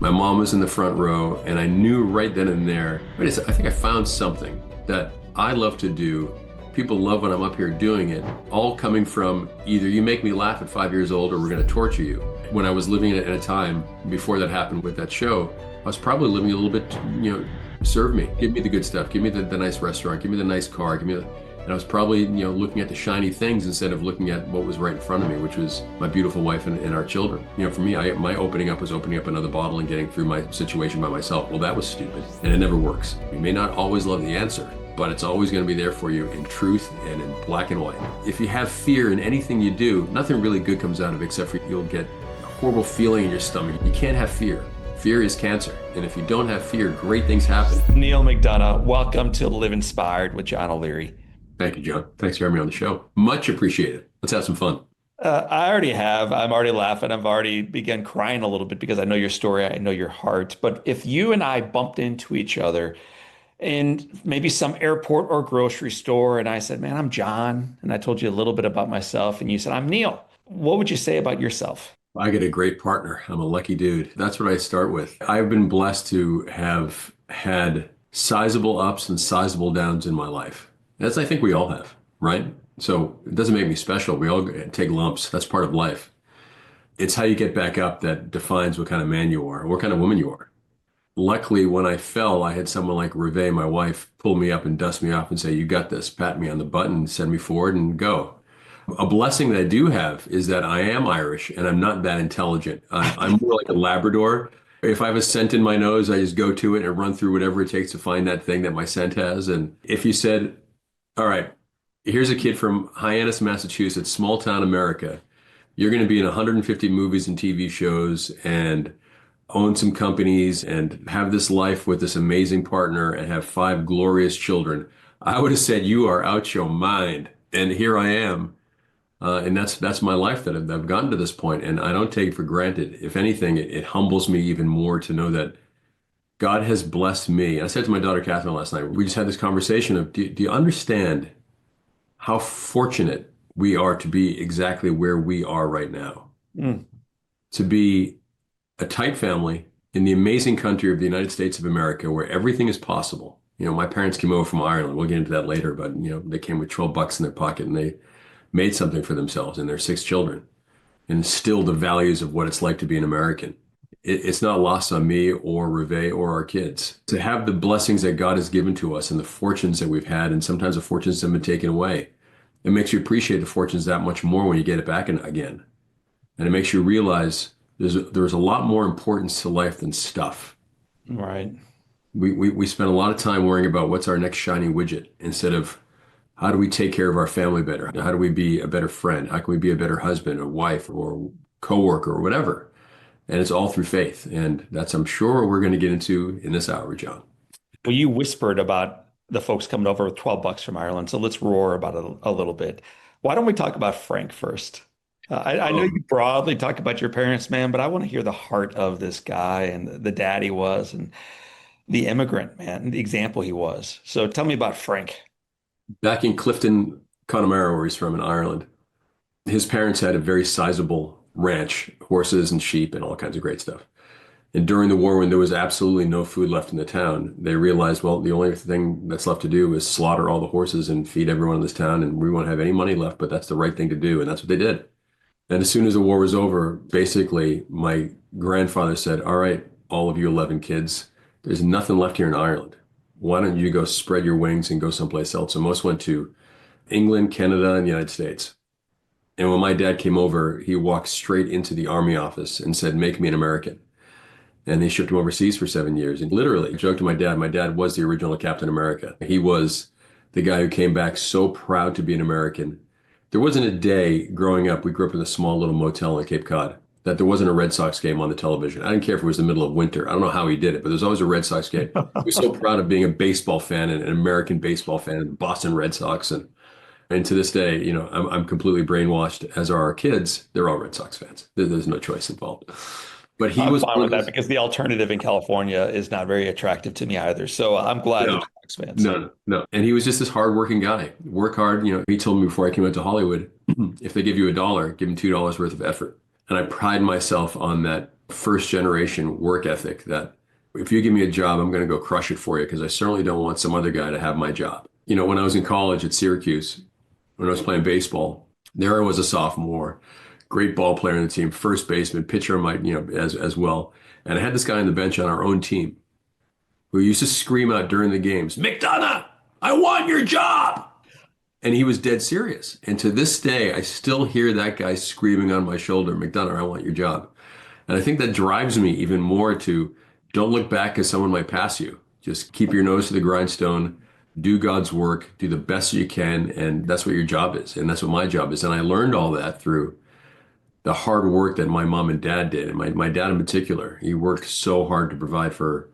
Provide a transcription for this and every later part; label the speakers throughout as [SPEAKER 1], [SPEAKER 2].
[SPEAKER 1] My mom was in the front row, and I knew right then and there, wait a second, I think I found something that I love to do. People love when I'm up here doing it, all coming from either you make me laugh at 5 years old or we're going to torture you. When I was living at a time before that happened with that show, I was probably living a little bit, serve me, give me the good stuff, give me the nice restaurant, give me the nice car, and I was probably, looking at the shiny things instead of looking at what was right in front of me, which was my beautiful wife and our children. For me, my opening up was opening up another bottle and getting through my situation by myself. Well, that was stupid, and it never works. You may not always love the answer, but it's always going to be there for you in truth and in black and white. If you have fear in anything you do, nothing really good comes out of it except for you'll get a horrible feeling in your stomach. You can't have fear. Fear is cancer. And if you don't have fear, great things happen.
[SPEAKER 2] Neal McDonough, welcome to Live Inspired with John O'Leary.
[SPEAKER 1] Thank you, John. Thanks for having me on the show. Much appreciated. Let's have some fun.
[SPEAKER 2] I already have. I'm already laughing. I've already begun crying a little bit because I know your story. I know your heart. But if you and I bumped into each other in maybe some airport or grocery store, and I said, man, I'm John, and I told you a little bit about myself, and you said, I'm Neal, what would you say about yourself?
[SPEAKER 1] I get a great partner. I'm a lucky dude. That's what I start with. I've been blessed to have had sizable ups and sizable downs in my life. As I think we all have, right? So it doesn't make me special. We all take lumps. That's part of life. It's how you get back up that defines what kind of man you are, what kind of woman you are. Luckily, when I fell, I had someone like Ruvé, my wife, pull me up and dust me off and say, you got this, pat me on the butt and send me forward and go. A blessing that I do have is that I am Irish and I'm not that intelligent. I'm more like a Labrador. If I have a scent in my nose, I just go to it and run through whatever it takes to find that thing that my scent has. And if you said, all right, here's a kid from Hyannis, Massachusetts, small town America. You're going to be in 150 movies and TV shows and own some companies and have this life with this amazing partner and have 5 glorious children. I would have said, you are out your mind. And here I am. And that's my life that I've gotten to this point, and I don't take it for granted. If anything, it humbles me even more to know that God has blessed me. I said to my daughter Catherine last night, we just had this conversation of, do you understand how fortunate we are to be exactly where we are right now?
[SPEAKER 2] Mm.
[SPEAKER 1] To be a tight family in the amazing country of the United States of America, where everything is possible. My parents came over from Ireland. We'll get into that later, but they came with 12 bucks in their pocket and they made something for themselves and their 6 children and instilled the values of what it's like to be an American. It's not lost on me or Ruvé or our kids to have the blessings that God has given to us and the fortunes that we've had, and sometimes the fortunes have been taken away. It makes you appreciate the fortunes that much more when you get it back again. And it makes you realize there's a lot more importance to life than stuff.
[SPEAKER 2] Right.
[SPEAKER 1] We spend a lot of time worrying about what's our next shiny widget instead of how do we take care of our family better? How do we be a better friend? How can we be a better husband or wife or coworker or whatever? And it's all through faith. And that's, I'm sure, we're going to get into in this hour, John.
[SPEAKER 2] Well, you whispered about the folks coming over with 12 bucks from Ireland. So let's roar about it a little bit. Why don't we talk about Frank first? I know you broadly talk about your parents, man, but I want to hear the heart of this guy and the dad he was and the immigrant, man, the example he was. So tell me about Frank.
[SPEAKER 1] Back in Clifton, Connemara, where he's from in Ireland, his parents had a very sizable ranch, horses and sheep and all kinds of great stuff. And during the war, when there was absolutely no food left in the town, they realized, well, the only thing that's left to do is slaughter all the horses and feed everyone in this town. And we won't have any money left, but that's the right thing to do. And that's what they did. And as soon as the war was over, basically, my grandfather said, all right, all of you 11 kids, there's nothing left here in Ireland. Why don't you go spread your wings and go someplace else? So most went to England, Canada, and the United States. And when my dad came over, he walked straight into the army office and said, make me an American. And they shipped him overseas for 7 years. And literally, I joked to my dad was the original Captain America. He was the guy who came back so proud to be an American. There wasn't a day growing up, we grew up in a small little motel in Cape Cod, that there wasn't a Red Sox game on the television. I didn't care if it was the middle of winter. I don't know how he did it, but there's always a Red Sox game. He was so proud of being a baseball fan and an American baseball fan and Boston Red Sox. And to this day, I'm completely brainwashed, as are our kids. They're all Red Sox fans. There's no choice involved. But he
[SPEAKER 2] I'm
[SPEAKER 1] was
[SPEAKER 2] fine with that because the alternative in California is not very attractive to me either. So I'm glad
[SPEAKER 1] no,
[SPEAKER 2] they're Sox fans.
[SPEAKER 1] no. And he was just this hardworking guy. Work hard. He told me before I came out to Hollywood, if they give you $1, give them $2 worth of effort. And I pride myself on that first generation work ethic that if you give me a job, I'm going to go crush it for you because I certainly don't want some other guy to have my job. When I was in college at Syracuse, when I was playing baseball, there I was a sophomore, great ball player on the team, first baseman, pitcher might, as well. And I had this guy on the bench on our own team who used to scream out during the games, McDonough, I want your job. And he was dead serious. And to this day, I still hear that guy screaming on my shoulder, McDonough, I want your job. And I think that drives me even more to don't look back as someone might pass you. Just keep your nose to the grindstone, do God's work, do the best you can. And that's what your job is. And that's what my job is. And I learned all that through the hard work that my mom and dad did. And my dad in particular, he worked so hard to provide for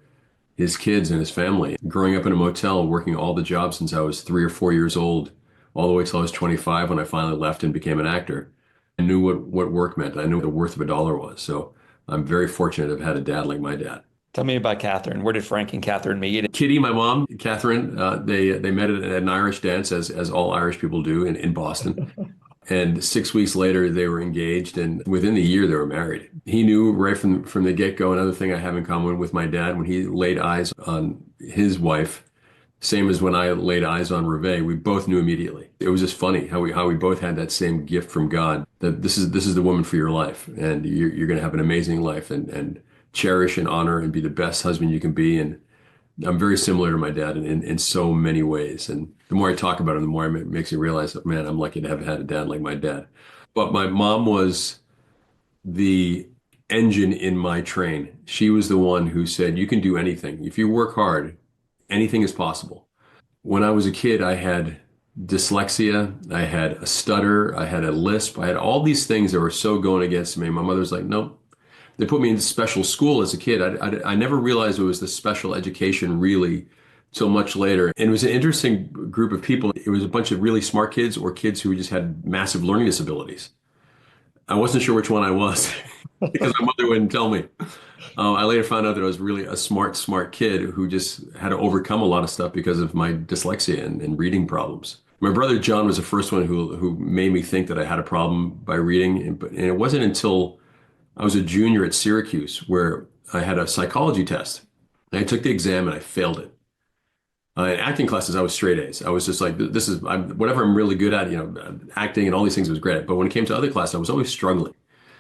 [SPEAKER 1] his kids and his family. Growing up in a motel, working all the jobs since I was 3 or 4 years old, all the way till I was 25 when I finally left and became an actor. I knew what work meant. I knew what the worth of a dollar was. So I'm very fortunate to have had a dad like my dad.
[SPEAKER 2] Tell me about Catherine. Where did Frank and Catherine meet?
[SPEAKER 1] Kitty, my mom, Catherine, they met at an Irish dance, as all Irish people do in Boston. And 6 weeks later, they were engaged, and within the year, they were married. He knew right from the get-go. Another thing I have in common with my dad, when he laid eyes on his wife, same as when I laid eyes on Ruvé, we both knew immediately. It was just funny how we both had that same gift from God, that this is the woman for your life, and you're going to have an amazing life, and cherish and honor and be the best husband you can be. And I'm very similar to my dad in so many ways. And the more I talk about it, the more it makes me realize that, man, I'm lucky to have had a dad like my dad. But my mom was the engine in my train. She was the one who said, you can do anything. If you work hard, anything is possible. When I was a kid, I had dyslexia, I had a stutter, I had a lisp, I had all these things that were so going against me. My mother's like, nope. They put me in special school as a kid. I never realized it was the special education really till much later. And it was an interesting group of people. It was a bunch of really smart kids or kids who just had massive learning disabilities. I wasn't sure which one I was because my mother wouldn't tell me. I later found out that I was really a smart kid who just had to overcome a lot of stuff because of my dyslexia and reading problems. My brother John was the first one who made me think that I had a problem by reading. And it wasn't until I was a junior at Syracuse where I had a psychology test. And I took the exam and I failed it. In acting classes, I was straight A's. I was just like, this is whatever I'm really good at, acting and all these things was great. But when it came to other classes, I was always struggling.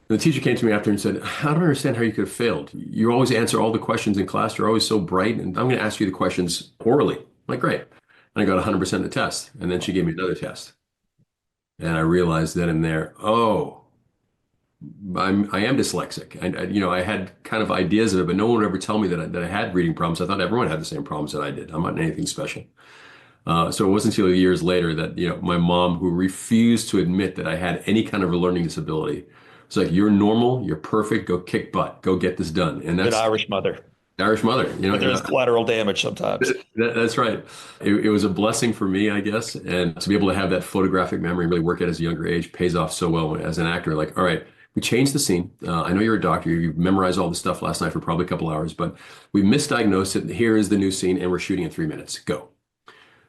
[SPEAKER 1] And the teacher came to me after and said, I don't understand how you could have failed. You always answer all the questions in class. You're always so bright. And I'm going to ask you the questions orally. I'm like, great. And I got 100% in the test. And then she gave me another test. And I realized then and there, oh, I am dyslexic. I had kind of ideas of it, but no one would ever tell me that I had reading problems. I thought everyone had the same problems that I did. I'm not anything special. So it wasn't until years later that, my mom, who refused to admit that I had any kind of a learning disability, was like, you're normal, you're perfect, go kick butt, go get this done. And
[SPEAKER 2] Good
[SPEAKER 1] that's
[SPEAKER 2] Irish mother.
[SPEAKER 1] Irish mother,
[SPEAKER 2] But there's collateral damage sometimes.
[SPEAKER 1] That's right. It was a blessing for me, I guess. And to be able to have that photographic memory and really work at as a younger age pays off so well as an actor. Like, all right, we changed the scene. I know you're a doctor. You memorized all the stuff last night for probably a couple hours, but we misdiagnosed it. Here is the new scene, and we're shooting in 3 minutes. Go.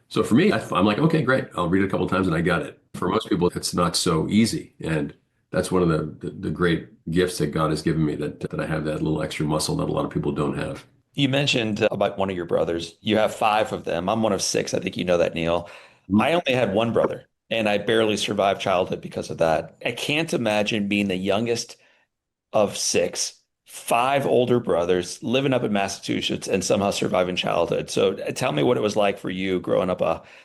[SPEAKER 1] So for me, I'm like, okay, great. I'll read it a couple of times and I got it. For most people, it's not so easy. And that's one of the great gifts that God has given me, that I have that little extra muscle that a lot of people don't have.
[SPEAKER 2] You mentioned about one of your brothers. You have five of them. I'm one of six. I think you know that, Neal.
[SPEAKER 1] Mhm.
[SPEAKER 2] I only had one brother, and I barely survived childhood because of that. I can't imagine being the youngest of six, five older brothers, living up in Massachusetts, and somehow surviving childhood. So tell me what it was like for you growing up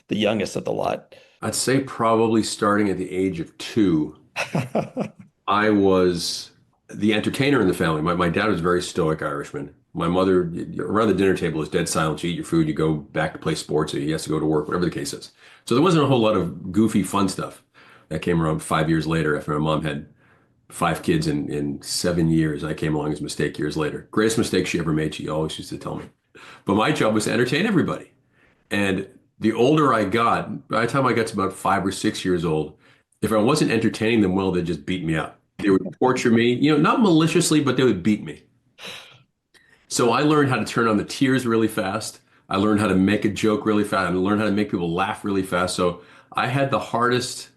[SPEAKER 2] the youngest of the lot.
[SPEAKER 1] I'd say probably starting at the age of 2, I was the entertainer in the family. My dad was a very stoic Irishman. My mother, around the dinner table, is dead silent. You eat your food, you go back to play sports, or he has to go to work, whatever the case is. So there wasn't a whole lot of goofy, fun stuff. That came around 5 years later after my mom had 5 kids in 7 years. I came along as a mistake years later. Greatest mistake she ever made, she always used to tell me. But my job was to entertain everybody. And the older I got, by the time I got to about 5 or 6 years old, if I wasn't entertaining them well, they'd just beat me up. They would torture me, not maliciously, but they would beat me. So I learned how to turn on the tears really fast. I learned how to make a joke really fast. I learned how to make people laugh really fast. So I had the hardest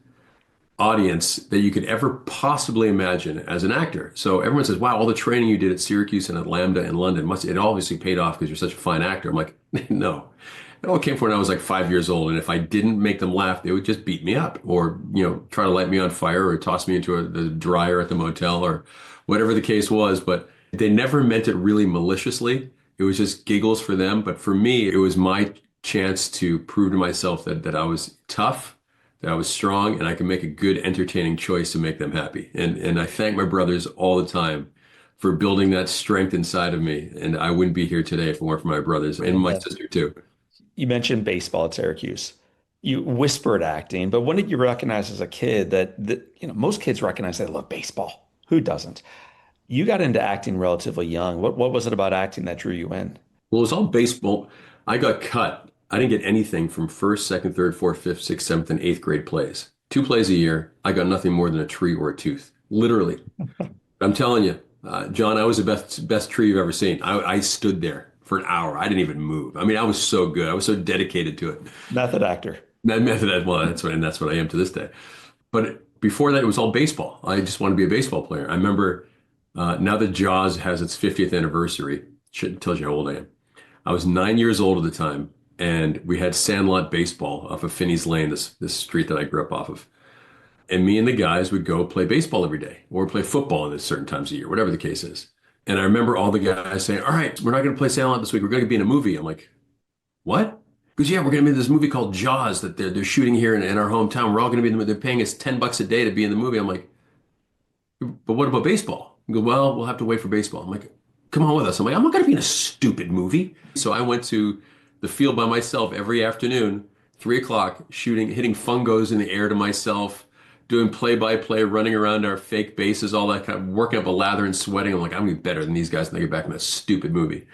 [SPEAKER 1] audience that you could ever possibly imagine as an actor. So everyone says, wow, all the training you did at Syracuse and at Lambda in London it obviously paid off because you're such a fine actor. I'm like, no. It all came from when I was like 5 years old. And if I didn't make them laugh, they would just beat me up or, try to light me on fire or toss me into the dryer at the motel or whatever the case was. But they never meant it really maliciously. It was just giggles for them. But for me, it was my chance to prove to myself that I was tough, that I was strong, and I could make a good, entertaining choice to make them happy. And I thank my brothers all the time for building that strength inside of me. And I wouldn't be here today if it weren't for my brothers and my sister too.
[SPEAKER 2] You mentioned baseball at Syracuse. You whispered acting, but when did you recognize as a kid that most kids recognize they love baseball? Who doesn't? You got into acting relatively young. What was it about acting that drew you in?
[SPEAKER 1] Well, it was all baseball. I got cut. I didn't get anything from first, second, third, fourth, fifth, sixth, seventh, and eighth grade plays. 2 plays a year. I got nothing more than a tree or a tooth. Literally. I'm telling you, John, I was the best tree you've ever seen. I stood there for an hour. I didn't even move. I mean, I was so good. I was so dedicated to it.
[SPEAKER 2] Method actor.
[SPEAKER 1] That method, well, that's what I am to this day. But before that, it was all baseball. I just wanted to be a baseball player. I remember now that Jaws has its 50th anniversary, tells you how old I am. I was 9 years old at the time, and we had Sandlot baseball off of Finney's Lane, this street that I grew up off of. And me and the guys would go play baseball every day or play football at certain times of year, whatever the case is. And I remember all the guys saying, all right, we're not going to play Sandlot this week. We're going to be in a movie. I'm like, what? Because yeah, we're going to be in this movie called Jaws that they're shooting here in our hometown. We're all going to be in the movie. They're paying us $10 a day to be in the movie. I'm like, but what about baseball? He goes, well, we'll have to wait for baseball. I'm like, come on with us. I'm like, I'm not going to be in a stupid movie. So I went to the field by myself every afternoon, 3 o'clock, shooting, hitting fungos in the air to myself, doing play-by-play, running around our fake bases, all that kind of working up a lather and sweating. I'm like, I'm going to be better than these guys when they get back from that stupid movie.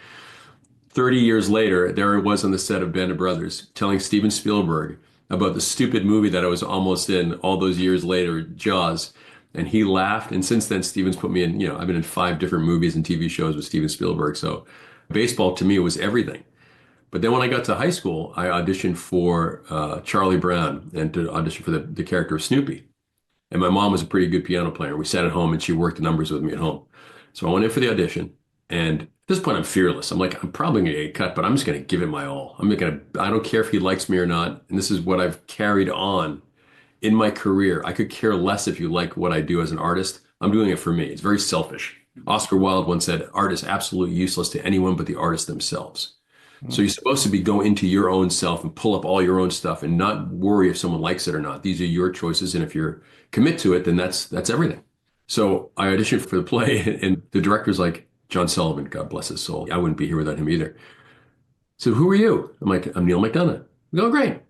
[SPEAKER 1] 30 years later, there I was on the set of Band of Brothers telling Steven Spielberg about the stupid movie that I was almost in all those years later, Jaws. And he laughed. And since then, Steven's put me in, I've been in 5 different movies and TV shows with Steven Spielberg. So baseball to me was everything. But then when I got to high school, I auditioned for Charlie Brown and to audition for the character of Snoopy. And my mom was a pretty good piano player. We sat at home and she worked the numbers with me at home. So I went in for the audition. And at this point, I'm fearless. I'm like, I'm probably going to get cut, but I'm just going to give it my all. I don't care if he likes me or not. And this is what I've carried on in my career. I could care less if you like what I do as an artist. I'm doing it for me. It's very selfish. Oscar Wilde once said, art is absolutely useless to anyone but the artists themselves. So you're supposed to go into your own self and pull up all your own stuff and not worry if someone likes it or not. These are your choices. And if you're commit to it, then that's everything. So I auditioned for the play and the director's like, John Sullivan, God bless his soul. I wouldn't be here without him either. So who are you? I'm like, I'm Neal McDonough. We go, great.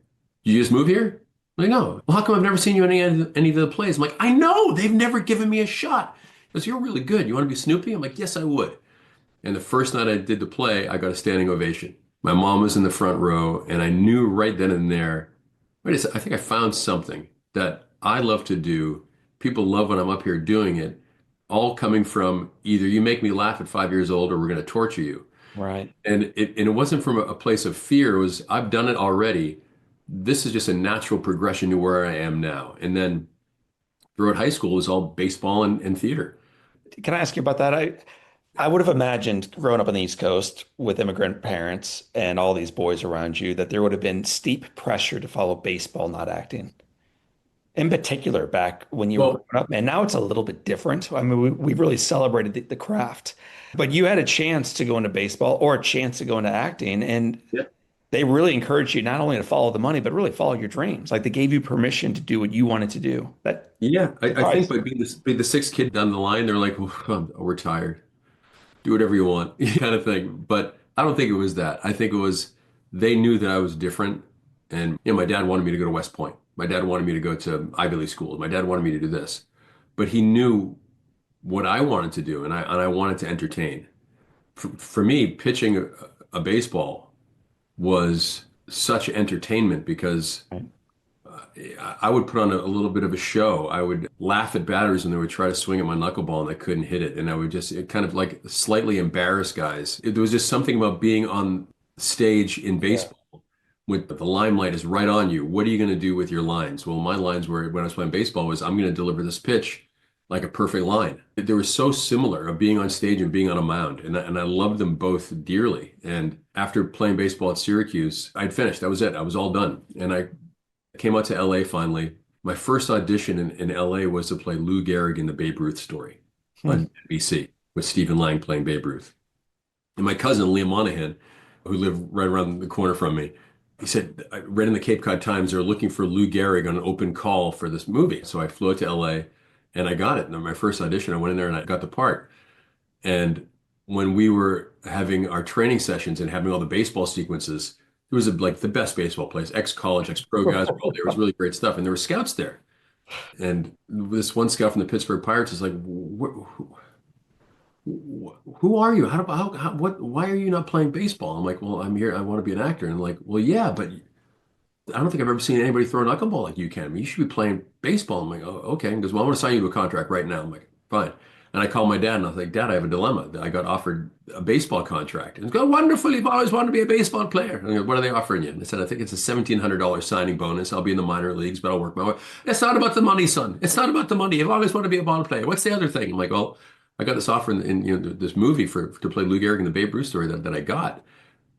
[SPEAKER 1] You just move here? I'm like, no. Well, how come I've never seen you in any of the plays? I'm like, I know. They've never given me a shot. He goes, you're really good. You want to be Snoopy? I'm like, yes, I would. And the first night I did the play, I got a standing ovation. My mom was in the front row, and I knew right then and there, wait a second, I think I found something that I love to do. People love when I'm up here doing it, all coming from either you make me laugh at 5 years old or we're going to torture you.
[SPEAKER 2] Right.
[SPEAKER 1] And it wasn't from a place of fear. It was, I've done it already. This is just a natural progression to where I am now. And then throughout high school, it was all baseball and theater.
[SPEAKER 2] Can I ask you about that? I would have imagined growing up on the East Coast with immigrant parents and all these boys around you that there would have been steep pressure to follow baseball, not acting. In particular, back when you were growing
[SPEAKER 1] Well,
[SPEAKER 2] up, and now it's a little bit different. I mean, we've really celebrated the craft, but you had a chance to go into baseball or a chance to go into acting, and
[SPEAKER 1] yeah,
[SPEAKER 2] they really encouraged you not only to follow the money, but really follow your dreams. Like they gave you permission to do what you wanted to do. That
[SPEAKER 1] yeah. I think
[SPEAKER 2] surprised
[SPEAKER 1] by being the sixth kid down the line, they're like, "Oh, we're tired. Do whatever you want," kind of thing. But I don't think it was that. I think it was they knew that I was different. And my dad wanted me to go to West Point. My dad wanted me to go to Ivy League schools. My dad wanted me to do this. But he knew what I wanted to do, and I wanted to entertain. For me, pitching a baseball was such entertainment because
[SPEAKER 2] right.
[SPEAKER 1] I would put on a little bit of a show. I would laugh at batters when they would try to swing at my knuckleball and I couldn't hit it. And I would just kind of like slightly embarrass guys. There was just something about being on stage in
[SPEAKER 2] Yeah.
[SPEAKER 1] baseball with the limelight is right on you. What are you going to do with your lines? Well, my lines were when I was playing baseball was I'm going to deliver this pitch like a perfect line. They were so similar of being on stage and being on a mound, and I loved them both dearly. And after playing baseball at Syracuse, I'd finished. That was it. I was all done, and I came out to LA finally. My first audition in LA was to play Lou Gehrig in the Babe Ruth story
[SPEAKER 2] Hmm.
[SPEAKER 1] on NBC with Stephen Lang playing Babe Ruth. And my cousin, Liam Monahan, who lived right around the corner from me, he said, I read in the Cape Cod Times they're looking for Lou Gehrig on an open call for this movie. So I flew out to LA and I got it. And my first audition, I went in there and I got the part. And when we were having our training sessions and having all the baseball sequences, it was like the best baseball players, ex-college, ex-pro guys were all there. It was really great stuff. And there were scouts there. And this one scout from the Pittsburgh Pirates is like, who are you? Why are you not playing baseball? I'm like, well, I'm here. I want to be an actor. And I'm like, well, yeah, but I don't think I've ever seen anybody throw a knuckleball like you can. You should be playing baseball. I'm like, oh, okay. He goes, well, I want to sign you to a contract right now. I'm like, fine. And I called my dad and I was like, Dad, I have a dilemma. I got offered a baseball contract. And he goes, wonderful. You've always wanted to be a baseball player. And I go, what are they offering you? And I said, I think it's a $1,700 signing bonus. I'll be in the minor leagues, but I'll work my way. It's not about the money, son. It's not about the money. You've always wanted to be a ball player. What's the other thing? I'm like, well, I got this offer in this movie to play Lou Gehrig in the Babe Ruth story that I got.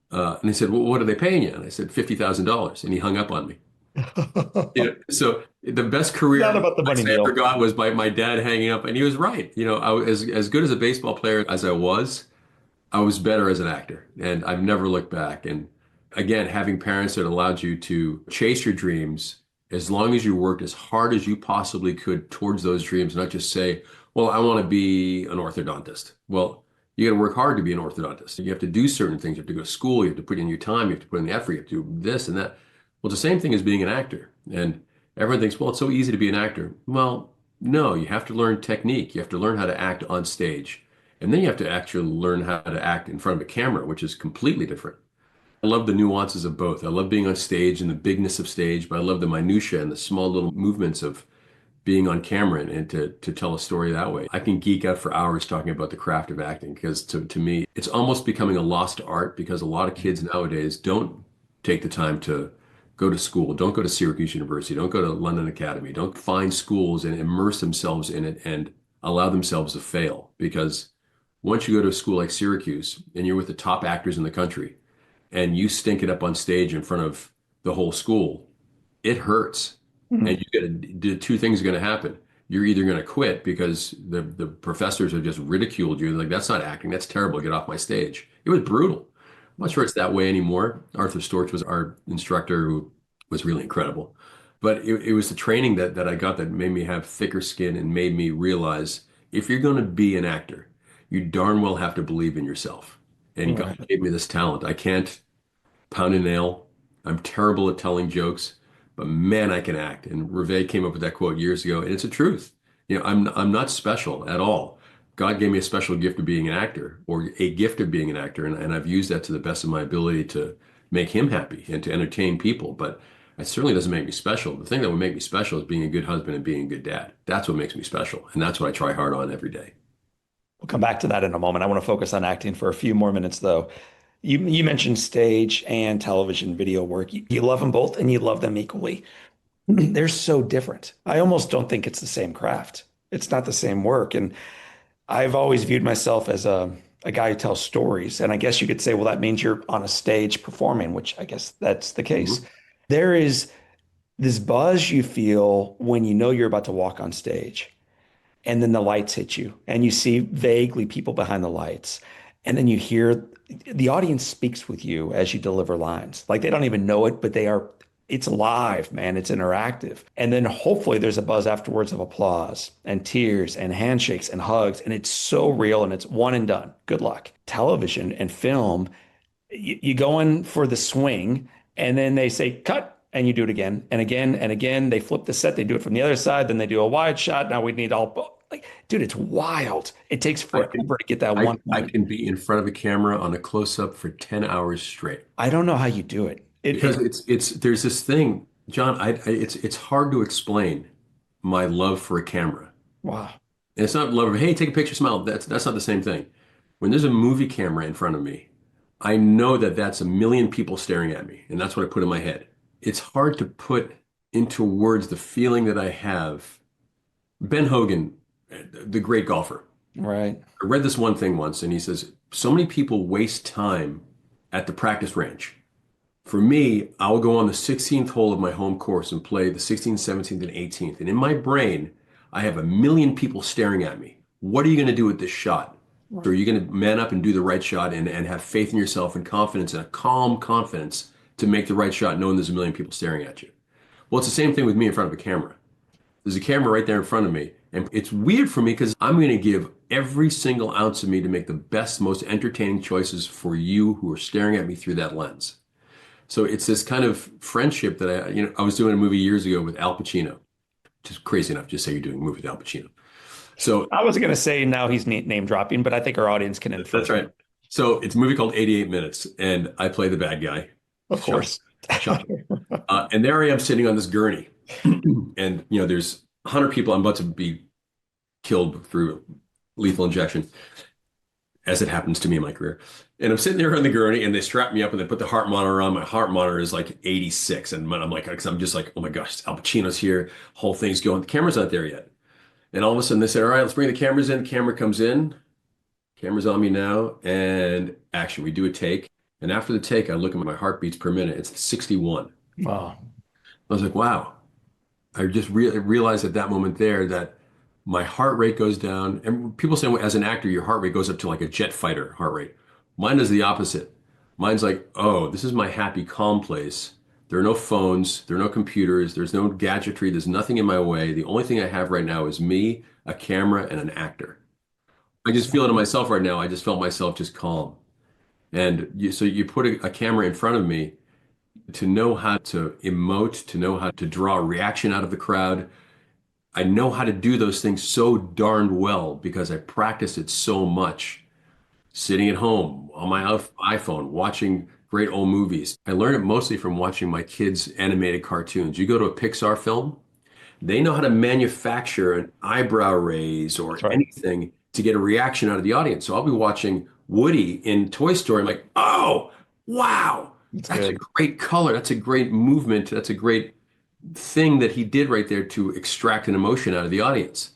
[SPEAKER 1] And he said, well, what are they paying you? And I said, $50,000. And he hung up on me. So the best
[SPEAKER 2] Not
[SPEAKER 1] career
[SPEAKER 2] about the money,
[SPEAKER 1] I ever
[SPEAKER 2] Neal.
[SPEAKER 1] got was by my dad hanging up, and he was right. I was as good as a baseball player as I was better as an actor, and I've never looked back. And again, having parents that allowed you to chase your dreams as long as you worked as hard as you possibly could towards those dreams, not just say, well, I want to be an orthodontist. Well, you got to work hard to be an orthodontist. You have to do certain things. You have to go to school. You have to put in your time. You have to put in the effort. You have to do this and that. Well, it's the same thing as being an actor. And everyone thinks, well, it's so easy to be an actor. Well, no, you have to learn technique. You have to learn how to act on stage. And then you have to actually learn how to act in front of a camera, which is completely different. I love the nuances of both. I love being on stage and the bigness of stage, but I love the minutia and the small little movements of being on camera and to tell a story that way. I can geek out for hours talking about the craft of acting because to me, it's almost becoming a lost art because a lot of kids nowadays don't take the time to go to school, don't go to Syracuse University, don't go to London Academy, don't find schools and immerse themselves in it and allow themselves to fail. Because once you go to a school like Syracuse and you're with the top actors in the country and you stink it up on stage in front of the whole school, it hurts. And
[SPEAKER 2] Mhm.
[SPEAKER 1] you got to do two things are going to happen. You're either going to quit because the professors have just ridiculed you. Like, that's not acting. That's terrible. Get off my stage. It was brutal. I'm not sure it's that way anymore. Arthur Storch was our instructor who was really incredible. But it was the training that I got that made me have thicker skin and made me realize if you're going to be an actor, you darn well have to believe in yourself. And God
[SPEAKER 2] Right.
[SPEAKER 1] gave me this talent. I can't pound a nail. I'm terrible at telling jokes, but man, I can act. And Ruvé came up with that quote years ago, and it's a truth. I'm not special at all. God gave me a special gift of being an actor, or a gift of being an actor, and I've used that to the best of my ability to make him happy and to entertain people. But it certainly doesn't make me special. The thing that would make me special is being a good husband and being a good dad. That's what makes me special, and that's what I try hard on every day.
[SPEAKER 2] We'll come back to that in a moment. I want to focus on acting for a few more minutes, though. You mentioned stage and television video work. You love them both and you love them equally. They're so different. I almost don't think it's the same craft. It's not the same work. And I've always viewed myself as a guy who tells stories. And I guess you could say, well, that means you're on a stage performing, which I guess that's the case.
[SPEAKER 1] Mhm.
[SPEAKER 2] There is this buzz you feel when you know you're about to walk on stage and then the lights hit you and you see vaguely people behind the lights and then you hear the audience speaks with you as you deliver lines like they don't even know it but they are it's live, man. It's interactive, and then hopefully there's a buzz afterwards of applause and tears and handshakes and hugs, and it's so real and it's one and done. Good luck. Television and film, you go in for the swing and then they say cut and you do it again and again and again. They flip the set, they do it from the other side, then they do a wide shot. Now we need all like, dude, it's wild. It takes
[SPEAKER 1] I can,
[SPEAKER 2] forever to get that one
[SPEAKER 1] I
[SPEAKER 2] point.
[SPEAKER 1] can be in front of a camera on a close-up for 10 hours straight.
[SPEAKER 2] I don't know how you do it.
[SPEAKER 1] Because it's there's this thing, John, it's hard to explain my love for a camera.
[SPEAKER 2] Wow.
[SPEAKER 1] And it's not love of, hey, take a picture, smile. That's not the same thing. When there's a movie camera in front of me, I know that that's a million people staring at me, and that's what I put in my head. It's hard to put into words the feeling that I have. Ben Hogan, the great golfer,
[SPEAKER 2] Right.
[SPEAKER 1] I read this one thing once, and he says, so many people waste time at the practice range. For me, I'll go on the 16th hole of my home course and play the 16th, 17th, and 18th. And in my brain, I have a million people staring at me. What are you going to do with this shot? So are you going to man up and do the right shot and have faith in yourself and confidence and a calm confidence to make the right shot, knowing there's a million people staring at you? Well, it's the same thing with me in front of a camera. There's a camera right there in front of me. And it's weird for me because I'm going to give every single ounce of me to make the best, most entertaining choices for you who are staring at me through that lens. So it's this kind of friendship that I was doing a movie years ago with Al Pacino. Just crazy enough, just say you're doing a movie with Al Pacino. So
[SPEAKER 2] I was going to say now he's name dropping, but I think our audience can infer.
[SPEAKER 1] that's right. So it's a movie called 88 Minutes, and I play the bad guy.
[SPEAKER 2] Of course.
[SPEAKER 1] Shot. And there I am sitting on this gurney. And, there's 100 people. I'm about to be killed through lethal injection, as it happens to me in my career. And I'm sitting there on the gurney, and they strap me up, and they put the heart monitor on. My heart monitor is like 86, and I'm like, because I'm just like, oh my gosh, Al Pacino's here. Whole thing's going. The camera's not there yet. And all of a sudden, they said, all right, let's bring the cameras in. Camera comes in. Camera's on me now, and action. We do a take. And after the take, I look at my heartbeats per minute. It's 61.
[SPEAKER 2] Wow.
[SPEAKER 1] I was like, wow. I just realized at that moment there that my heart rate goes down. And people say, well, as an actor, your heart rate goes up to like a jet fighter heart rate. Mine is the opposite. Mine's like, oh, this is my happy, calm place. There are no phones, there are no computers, there's no gadgetry, there's nothing in my way. The only thing I have right now is me, a camera, and an actor. I just feel it in myself right now. I just felt myself just calm. And so you put a camera in front of me to know how to emote, to know how to draw a reaction out of the crowd. I know how to do those things so darned well because I practice it so much sitting at home on my iPhone, watching great old movies. I learned it mostly from watching my kids' animated cartoons. You go to a Pixar film, they know how to manufacture an eyebrow raise or
[SPEAKER 2] That's right.
[SPEAKER 1] anything to get a reaction out of the audience. So I'll be watching Woody in Toy Story. I'm like, oh, wow,
[SPEAKER 2] That's
[SPEAKER 1] that's a
[SPEAKER 2] good.
[SPEAKER 1] great color. That's a great movement. That's a great thing that he did right there to extract an emotion out of the audience.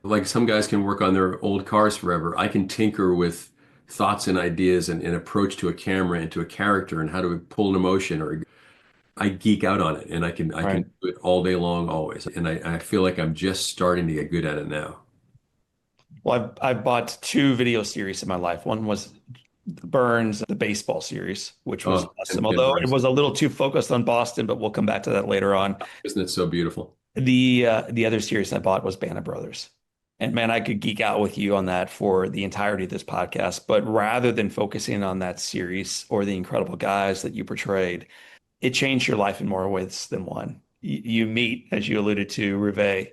[SPEAKER 1] Like some guys can work on their old cars forever. I can tinker with thoughts and ideas and an approach to a camera and to a character and how to pull an emotion or I geek out on it and I can
[SPEAKER 2] Right.
[SPEAKER 1] do it all day long always. And I feel like I'm just starting to get good at it now.
[SPEAKER 2] Well, I've bought two video series in my life. One was Burns, the baseball series, which was
[SPEAKER 1] Oh,
[SPEAKER 2] awesome.
[SPEAKER 1] and
[SPEAKER 2] Although it
[SPEAKER 1] Bryce,
[SPEAKER 2] was a little too focused on Boston, but we'll come back to that later on.
[SPEAKER 1] isn't it so beautiful?
[SPEAKER 2] The other series I bought was Band of Brothers. And man, I could geek out with you on that for the entirety of this podcast. But rather than focusing on that series or the incredible guys that you portrayed, it changed your life in more ways than one. You meet, as you alluded to, Ruvé.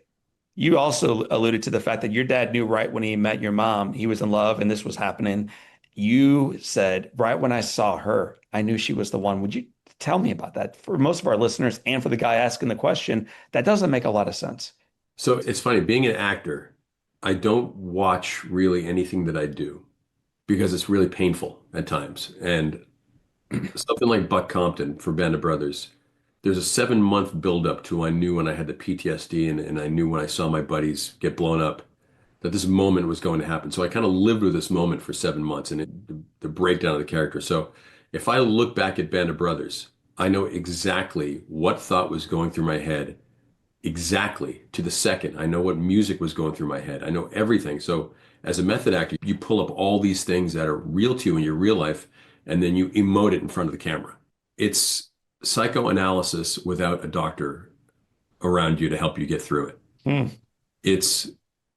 [SPEAKER 2] You also alluded to the fact that your dad knew right when he met your mom, he was in love and this was happening. You said, right when I saw her, I knew she was the one. Would you tell me about that? For most of our listeners and for the guy asking the question, that doesn't make a lot of sense.
[SPEAKER 1] So it's funny, being an actor, I don't watch really anything that I do because it's really painful at times. And something like Buck Compton for Band of Brothers, there's a 7 month buildup to I knew when I had the PTSD and I knew when I saw my buddies get blown up that this moment was going to happen. So I kind of lived with this moment for 7 months and the breakdown of the character. So if I look back at Band of Brothers, I know exactly what thought was going through my head exactly to the second. I know what music was going through my head. I know everything. So as a method actor, you pull up all these things that are real to you in your real life, and then you emote it in front of the camera. It's psychoanalysis without a doctor around you to help you get through it.
[SPEAKER 2] Hmm.
[SPEAKER 1] It's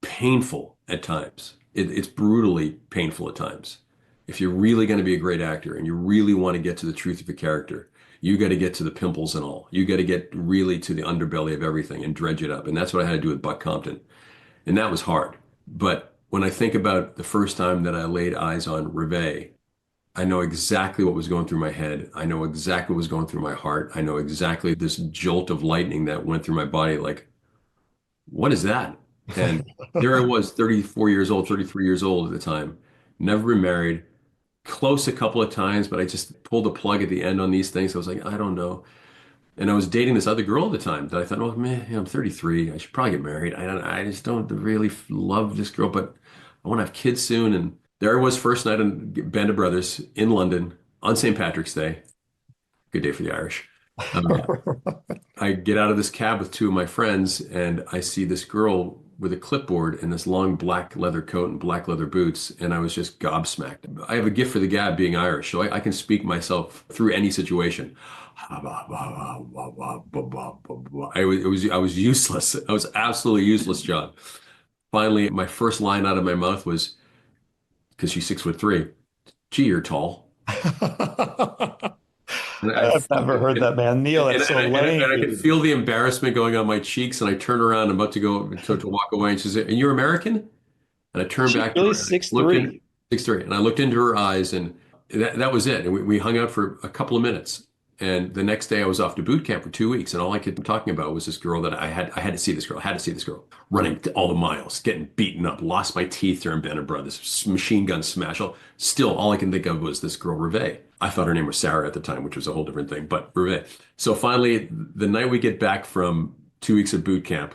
[SPEAKER 1] painful at times. It's brutally painful at times. If you're really going to be a great actor and you really want to get to the truth of a character, you got to get to the pimples and all. You got to get really to the underbelly of everything and dredge it up. And that's what I had to do with Buck Compton. And that was hard. But when I think about the first time that I laid eyes on Rivet, I know exactly what was going through my head. I know exactly what was going through my heart. I know exactly this jolt of lightning that went through my body. Like, what is that? And there I was, 34 years old, 33 years old at the time, never been married, close a couple of times, but I just pulled the plug at the end on these things. I was like, I don't know. And I was dating this other girl at the time that I thought, oh man, I'm 33. I should probably get married. I just don't really love this girl, but I want to have kids soon. And there I was, first night in Band of Brothers in London on St. Patrick's Day. Good day for the Irish. Uh, I get out of this cab with two of my friends, and I see this girl with a clipboard and this long black leather coat and black leather boots, and I was just gobsmacked. I have a gift for the gab being Irish, so I can speak myself through any situation. I was useless. I was absolutely useless, John. Finally, my first line out of my mouth was, because she's 6'3", gee, you're tall. And I
[SPEAKER 2] I've never heard that, man. Neil, that's so
[SPEAKER 1] and I could
[SPEAKER 2] lame.
[SPEAKER 1] feel the embarrassment going on my cheeks, and I turn around, I'm about to go to walk away, and she said, "And you're American?" And I turned
[SPEAKER 2] She's
[SPEAKER 1] back to
[SPEAKER 2] really
[SPEAKER 1] her, and I
[SPEAKER 2] six
[SPEAKER 1] looked in
[SPEAKER 2] three.
[SPEAKER 1] 6'3", and I looked into her eyes, and that was it. And we hung out for a couple of minutes. And the next day, I was off to boot camp for 2 weeks, and all I kept talking about was this girl that I had to see this girl, I had to see this girl, running all the miles, getting beaten up, lost my teeth during Band of Brothers, machine gun smash. Still, all I can think of was this girl, Ruvé. I thought her name was Sarah at the time, which was a whole different thing, but Ruvé. So finally, the night we get back from 2 weeks of boot camp,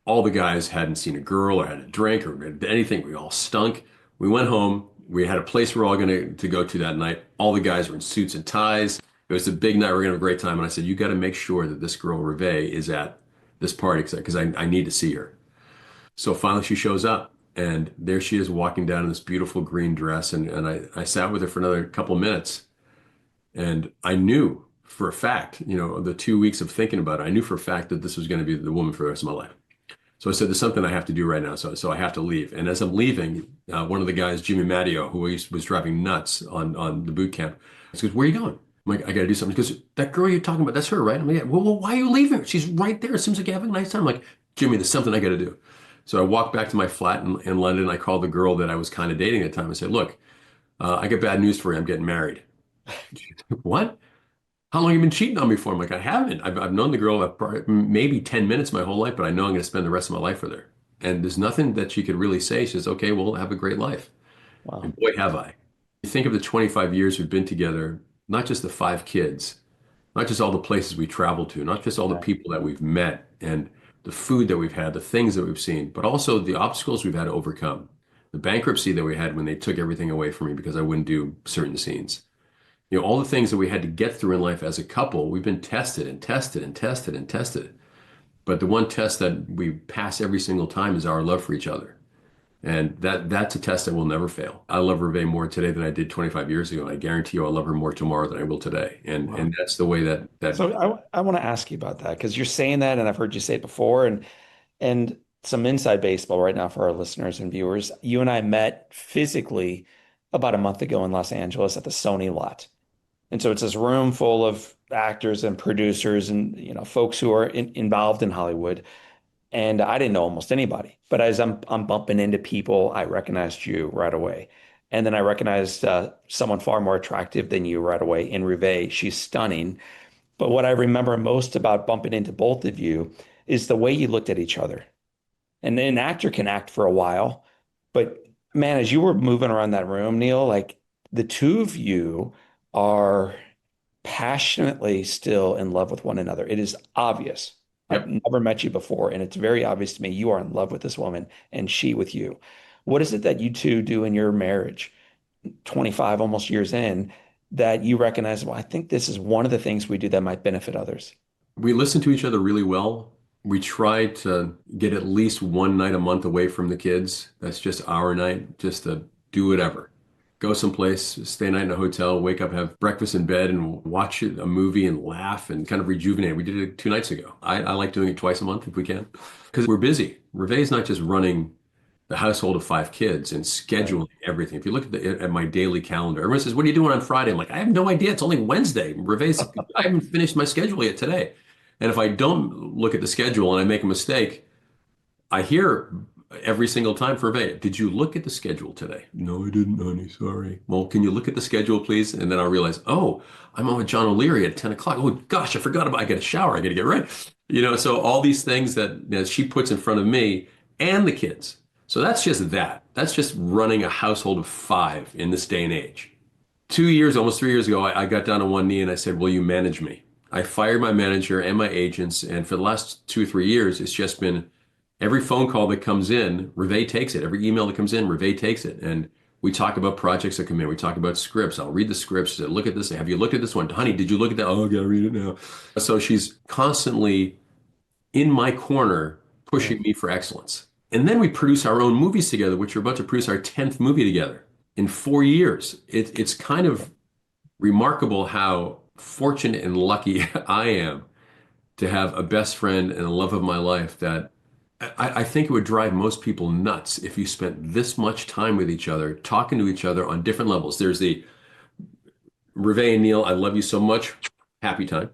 [SPEAKER 1] all the guys hadn't seen a girl or had a drink or anything. We all stunk. We went home. We had a place we're all going to go to that night. All the guys were in suits and ties. It was a big night. We're going to have a great time. And I said, you got to make sure that this girl, Ruvé, is at this party because I need to see her. So finally she shows up, and there she is walking down in this beautiful green dress. And I sat with her for another couple of minutes, and I knew for a fact, the 2 weeks of thinking about it, I knew for a fact that this was going to be the woman for the rest of my life. So I said, there's something I have to do right now. So I have to leave. And as I'm leaving, one of the guys, Jimmy Matteo, who was driving nuts on the boot camp, he goes, where are you going? I'm like, I got to do something. He goes, that girl you're talking about, that's her, right? I'm like, yeah. Well, why are you leaving? She's right there. It seems like you're having a nice time. I'm like, Jimmy, there's something I got to do. So I walked back to my flat in London. I called the girl that I was kind of dating at the time. I said, look, I got bad news for you. I'm getting married. What? How long have you been cheating on me for? I'm like, I haven't. I've known the girl maybe 10 minutes my whole life, but I know I'm going to spend the rest of my life with her. And there's nothing that she could really say. She says, okay, well, have a great life.
[SPEAKER 2] Wow.
[SPEAKER 1] And boy, have I. You think of the 25 years we've been together, not just the 5 kids, not just all the places we traveled to, not just all the
[SPEAKER 2] Right.
[SPEAKER 1] people that we've met and the food that we've had, the things that we've seen, but also the obstacles we've had to overcome, the bankruptcy that we had when they took everything away from me because I wouldn't do certain scenes. All the things that we had to get through in life as a couple, we've been tested and tested and tested and tested. But the one test that we pass every single time is our love for each other. And that's a test that will never fail. I love Hervé more today than I did 25 years ago. And I guarantee you I'll love her more tomorrow than I will today. And
[SPEAKER 2] Wow.
[SPEAKER 1] and that's the way that
[SPEAKER 2] So I want to ask you about that because you're saying that, and I've heard you say it before, and some inside baseball right now for our listeners and viewers. You and I met physically about a month ago in Los Angeles at the Sony lot. And so it's this room full of actors and producers and folks who are involved in Hollywood. And I didn't know almost anybody. But as I'm bumping into people, I recognized you right away. And then I recognized someone far more attractive than you right away in Ruvé. She's stunning. But what I remember most about bumping into both of you is the way you looked at each other. And an actor can act for a while, but man, as you were moving around that room, Neil, like the two of you are passionately still in love with one another. It is obvious. I've
[SPEAKER 1] yep.
[SPEAKER 2] never met you before, and it's very obvious to me you are in love with this woman and she with you. What is it that you two do in your marriage, 25 almost years in, that you recognize, well, I think this is one of the things we do that might benefit others?
[SPEAKER 1] We listen to each other really well. We try to get at least one night a month away from the kids. That's just our night, just to do whatever. Go someplace, stay a night in a hotel, wake up, have breakfast in bed, and watch a movie and laugh and kind of rejuvenate. We did it 2 nights ago. I like doing it twice a month if we can because we're busy. Revé is not just running the household of 5 kids and
[SPEAKER 2] Right.
[SPEAKER 1] scheduling everything. If you look at my daily calendar, everyone says, "What are you doing on Friday?" I'm like, "I have no idea. It's only Wednesday. Revé's, I haven't finished my schedule yet today." And if I don't look at the schedule and I make a mistake, I hear every single time for Revé, "Did you look at the schedule today?" "No, I didn't, honey. Sorry." "Well, can you look at the schedule, please?" And then I'll realize, oh, I'm on with John O'Leary at 10 o'clock. Oh, gosh, I forgot about, I got to shower. I got to get ready. So all these things that she puts in front of me and the kids. So that's just that. That's just running a household of 5 in this day and age. 2 years, almost 3 years ago, I got down on one knee and I said, "Will you manage me?" I fired my manager and my agents, and for the last 2 or 3 years, it's just been every phone call that comes in, Ruvé takes it. Every email that comes in, Ruvé takes it. And we talk about projects that come in. We talk about scripts. I'll read the scripts. Say, look at this. Have you looked at this one? Honey, did you look at that? Oh, I gotta read it now. So she's constantly in my corner
[SPEAKER 2] Yeah,
[SPEAKER 1] pushing me for excellence. And then we produce our own movies together, which we're about to produce our 10th movie together in 4 years. It's kind of remarkable how fortunate and lucky I am to have a best friend and a love of my life that I think it would drive most people nuts if you spent this much time with each other, talking to each other on different levels. There's the Ruvé and Neal, I love you so much, happy time.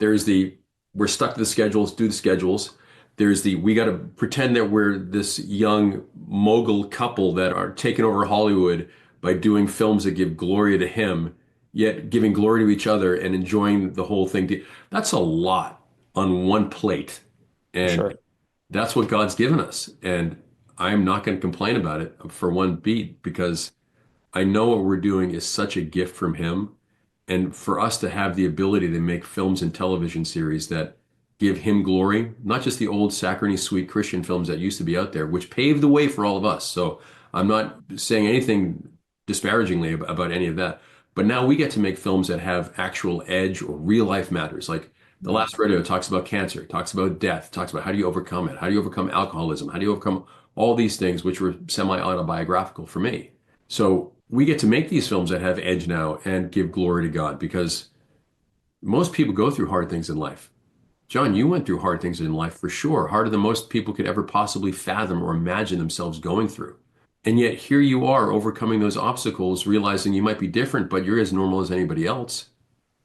[SPEAKER 1] There's the we're stuck to the schedules, do the schedules. There's the we got to pretend that we're this young mogul couple that are taking over Hollywood by doing films that give glory to him, yet giving glory to each other and enjoying the whole thing. That's a lot on one plate.
[SPEAKER 2] for
[SPEAKER 1] And
[SPEAKER 2] sure.
[SPEAKER 1] that's what God's given us. And I'm not going to complain about it for one beat because I know what we're doing is such a gift from him. And for us to have the ability to make films and television series that give him glory, not just the old saccharine sweet Christian films that used to be out there, which paved the way for all of us. So I'm not saying anything disparagingly about any of that. But now we get to make films that have actual edge or real life matters. Like The
[SPEAKER 2] Yeah,
[SPEAKER 1] Last Radio talks about cancer, talks about death, talks about how do you overcome it? How do you overcome alcoholism? How do you overcome all these things, which were semi-autobiographical for me? So we get to make these films that have edge now and give glory to God because most people go through hard things in life. John, you went through hard things in life for sure, harder than most people could ever possibly fathom or imagine themselves going through. And yet here you are overcoming those obstacles, realizing you might be different, but you're as normal as anybody else.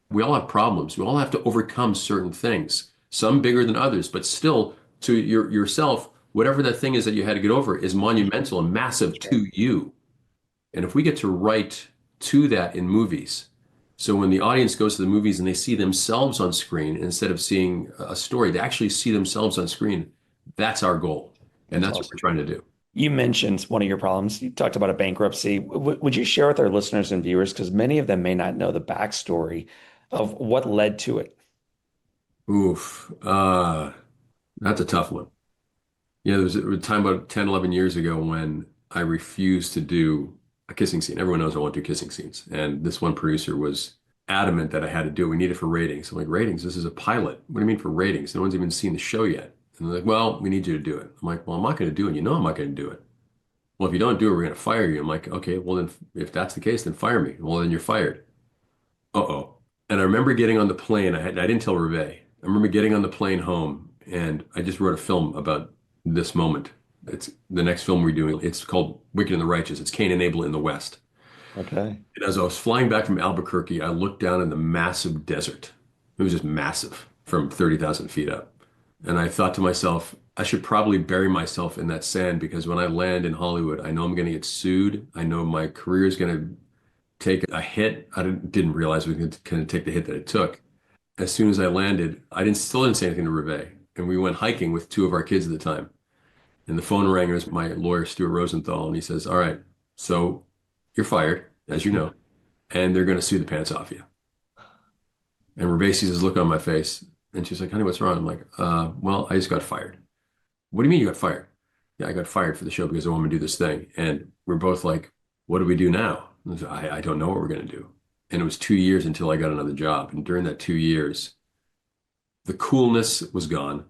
[SPEAKER 1] We all have problems. We all have to overcome certain things, some bigger than others, but still to yourself, whatever that thing is that you had to get over is monumental and massive
[SPEAKER 2] sure.
[SPEAKER 1] to you. And if we get to write to that in movies, so when the audience goes to the movies and they see themselves on screen instead of seeing a story, they actually see themselves on screen. That's our goal. And
[SPEAKER 2] That's
[SPEAKER 1] that's what we're
[SPEAKER 2] awesome.
[SPEAKER 1] trying to do.
[SPEAKER 2] You mentioned one of your problems. You talked about a bankruptcy. Would you share with our listeners and viewers, because many of them may not know the backstory of what led to it?
[SPEAKER 1] Oof. That's a tough one. Yeah, there was a time about 10, 11 years ago when I refused to do a kissing scene. Everyone knows I won't do kissing scenes. And this one producer was adamant that I had to do it. We need it for ratings. I'm like, ratings? This is a pilot. What do you mean for ratings? No one's even seen the show yet. And they're like, well, we need you to do it. I'm like, well, I'm not going to do it. You know I'm not going to do it. Well, if you don't do it, we're going to fire you. I'm like, okay, well, then if that's the case, then fire me. Well, then you're fired. Uh-oh. And I remember getting on the plane. I didn't tell Ruvé. I remember getting on the plane home and I just wrote a film about this moment. It's the next film we're doing. It's called Wicked and the Righteous. It's Cain and Abel in the West.
[SPEAKER 2] Okay.
[SPEAKER 1] And as I was flying back from Albuquerque, I looked down in the massive desert. It was just massive from 30,000 feet up. And I thought to myself, I should probably bury myself in that sand because when I land in Hollywood, I know I'm going to get sued. I know my career is going to take a hit. I didn't realize we could kind of take the hit that it took. As soon as I landed, I still didn't say anything to Reve. And we went hiking with two of our kids at the time. And the phone rang. It was my lawyer, Stuart Rosenthal. And he says, all right, so you're fired, as you know, and they're going to sue the pants off you. And Reve sees this look on my face. And she's like, honey, what's wrong? I'm like, well, I just got fired. What do you mean you got fired? Yeah, I got fired for the show because I want to do this thing. And we're both like, what do we do now? I don't know what we're going to do. And it was 2 years until I got another job. And during that 2 years, the coolness was gone.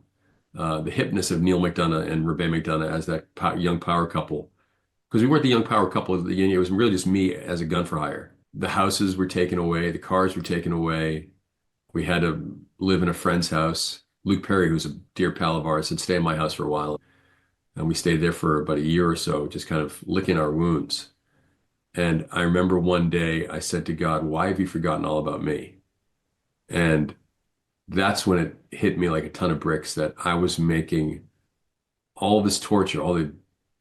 [SPEAKER 1] The hipness of Neal McDonough and Ruvé McDonough as that young power couple. Because we weren't the young power couple of the union. It was really just me as a gun for hire. The houses were taken away. The cars were taken away. We had to live in a friend's house. Luke Perry, who's a dear pal of ours, had stayed in my house for a while. And we stayed there for about a year or so, just kind of licking our wounds. And I remember one day I said to God, why have you forgotten all about me? And that's when it hit me like a ton of bricks that I was making all this torture, all the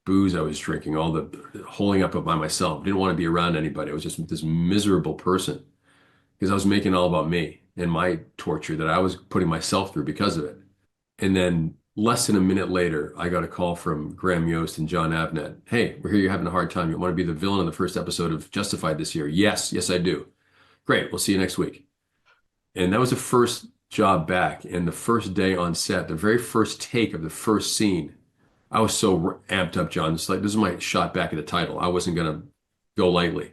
[SPEAKER 1] booze I was drinking, all the holding up by myself. Didn't want to be around anybody. I was just this miserable person because I was making it all about me and my torture that I was putting myself through because of it. And then Less than a minute later, I got a call from Graham Yost and John Avnet. Hey, we're here. You're having a hard time. You want to be the villain in the first episode of Justified this year? Yes, yes, I do. Great. We'll see you next week. And that was the first job back. And the first day on set, the very first take of the first scene, I was so amped up, John. It's like, this is my shot back at the title. I wasn't going to go lightly.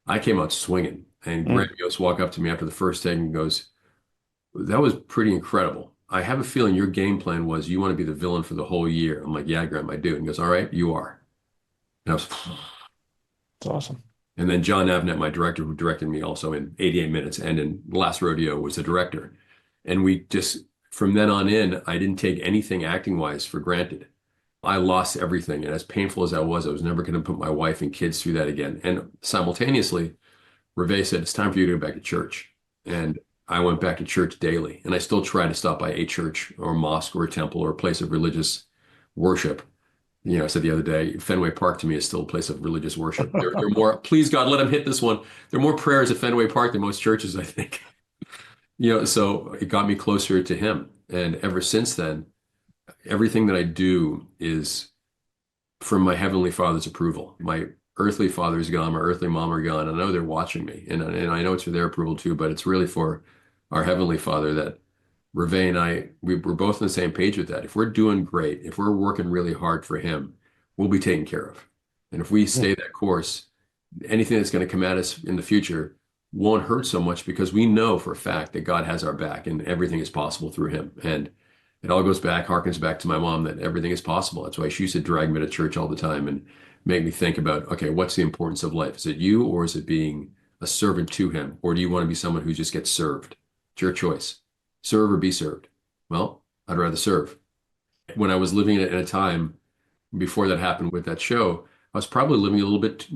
[SPEAKER 1] I came out swinging. And Graham
[SPEAKER 2] Mm.
[SPEAKER 1] Yost walked up to me after the first take and goes, that was pretty incredible. I have a feeling your game plan was you want to be the villain for the whole year. I'm like, yeah, Graham, I do. And he goes, all right, you are. And I was,
[SPEAKER 2] It's awesome.
[SPEAKER 1] and then John Avnet, my director, who directed me also in 88 Minutes and in Last Rodeo, was the director. And we just, from then on in, I didn't take anything acting wise for granted. I lost everything. And as painful as that was never going to put my wife and kids through that again. And simultaneously, Ruvé said, it's time for you to go back to church. And I went back to church daily. And I still try to stop by a church or a mosque or a temple or a place of religious worship. You know, I said the other day, Fenway Park to me is still a place of religious worship. They're more, please God, let him hit this one. There are more prayers at Fenway Park than most churches, I think. You know, so it got me closer to him. And ever since then, everything that I do is from my Heavenly Father's approval. My earthly father is gone, my earthly mom are gone. And I know they're watching me. And I know it's for their approval too, but it's really for our Heavenly Father that Ruvé and I, we're both on the same page with that. If we're doing great, if we're working really hard for him, we'll be taken care of. And if we
[SPEAKER 2] Mm.
[SPEAKER 1] stay that course, anything that's going to come at us in the future won't hurt so much because we know for a fact that God has our back and everything is possible through him. And it all goes back, harkens back to my mom that everything is possible. That's why she used to drag me to church all the time and make me think about, okay, what's the importance of life? Is it you or is it being a servant to him? Or do you want to be someone who just gets served? It's your choice. Serve or be served. Well, I'd rather serve. When I was living in a time before that happened with that show, I was probably living a little bit,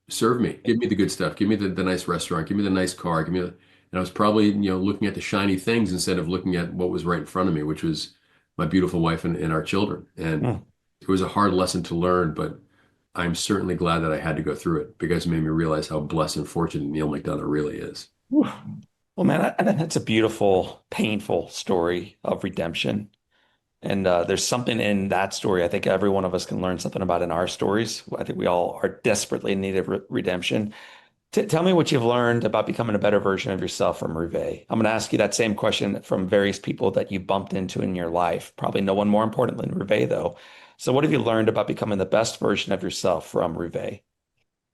[SPEAKER 1] serve me, give me the good stuff, give me the nice restaurant, give me the nice car, give me the, and I was probably, looking at the shiny things instead of looking at what was right in front of me, which was my beautiful wife and our children. And
[SPEAKER 2] Mm.
[SPEAKER 1] it was a hard lesson to learn, but I'm certainly glad that I had to go through it because it made me realize how blessed and fortunate Neal McDonough really is.
[SPEAKER 2] Whew. Well, man, I think that's a beautiful, painful story of redemption. And there's something in that story I think every one of us can learn something about in our stories. I think we all are desperately in need of redemption. Tell me what you've learned about becoming a better version of yourself from Ruvé. I'm going to ask you that same question from various people that you bumped into in your life. Probably no one more important than Ruvé, though. So, what have you learned about becoming the best version of yourself from Ruvé?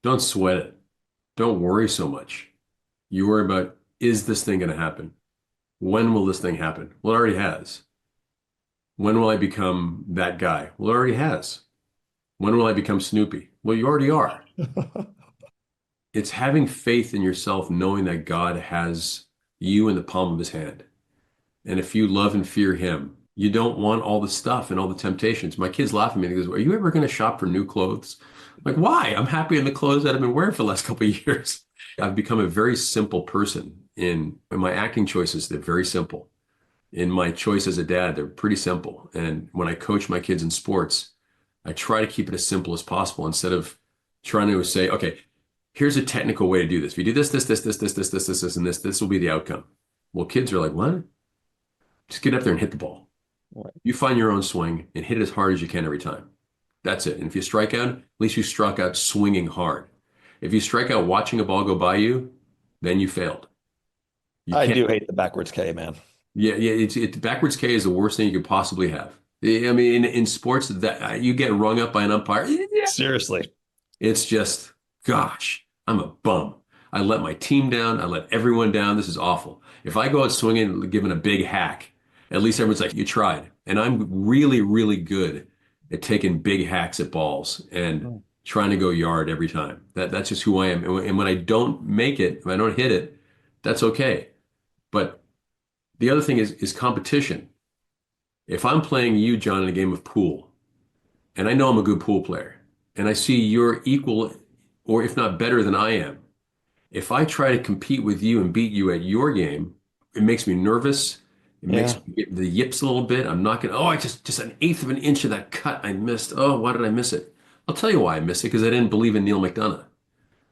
[SPEAKER 1] Don't sweat it. Don't worry so much. You worry about, is this thing going to happen? When will this thing happen? Well, it already has. When will I become that guy? Well, it already has. When will I become Snoopy? Well, you already are. It's having faith in yourself, knowing that God has you in the palm of his hand. And if you love and fear him, you don't want all the stuff and all the temptations. My kids laugh at me and they go, are you ever going to shop for new clothes? I'm like, why? I'm happy in the clothes that I've been wearing for the last couple of years. I've become a very simple person in my acting choices. They're very simple. In my choice as a dad, they're pretty simple. And when I coach my kids in sports, I try to keep it as simple as possible instead of trying to say, okay, here's a technical way to do this. If you do this, and this will be the outcome. Well, kids are like, what? Just get up there and hit the ball.
[SPEAKER 2] Right.
[SPEAKER 1] You find your own swing and hit it as hard as you can every time. That's it. And if you strike out, at least you struck out swinging hard. If you strike out watching a ball go by you, then you failed. You
[SPEAKER 2] I
[SPEAKER 1] can't.
[SPEAKER 2] do hate the backwards K, man.
[SPEAKER 1] Yeah, yeah. Backwards K is the worst thing you could possibly have. I mean, in sports, that you get rung up by an umpire. Yeah.
[SPEAKER 2] Seriously.
[SPEAKER 1] It's just, gosh, I'm a bum. I let my team down. I let everyone down. This is awful. If I go out swinging, giving a big hack, at least everyone's like, you tried. And I'm really, really good at taking big hacks at balls and
[SPEAKER 2] Mm.
[SPEAKER 1] trying to go yard every time. That's just who I am. And when I don't make it, if I don't hit it, that's okay. But the other thing is competition. If I'm playing you, John, in a game of pool, and I know I'm a good pool player, and I see you're equal or if not better than I am, if I try to compete with you and beat you at your game, it makes me nervous. It makes
[SPEAKER 2] Yeah.
[SPEAKER 1] me get the yips a little bit. I'm not gonna, oh, I just an eighth of an inch of that cut I missed. Oh, why did I miss it? I'll tell you why I missed it, because I didn't believe in Neal McDonough.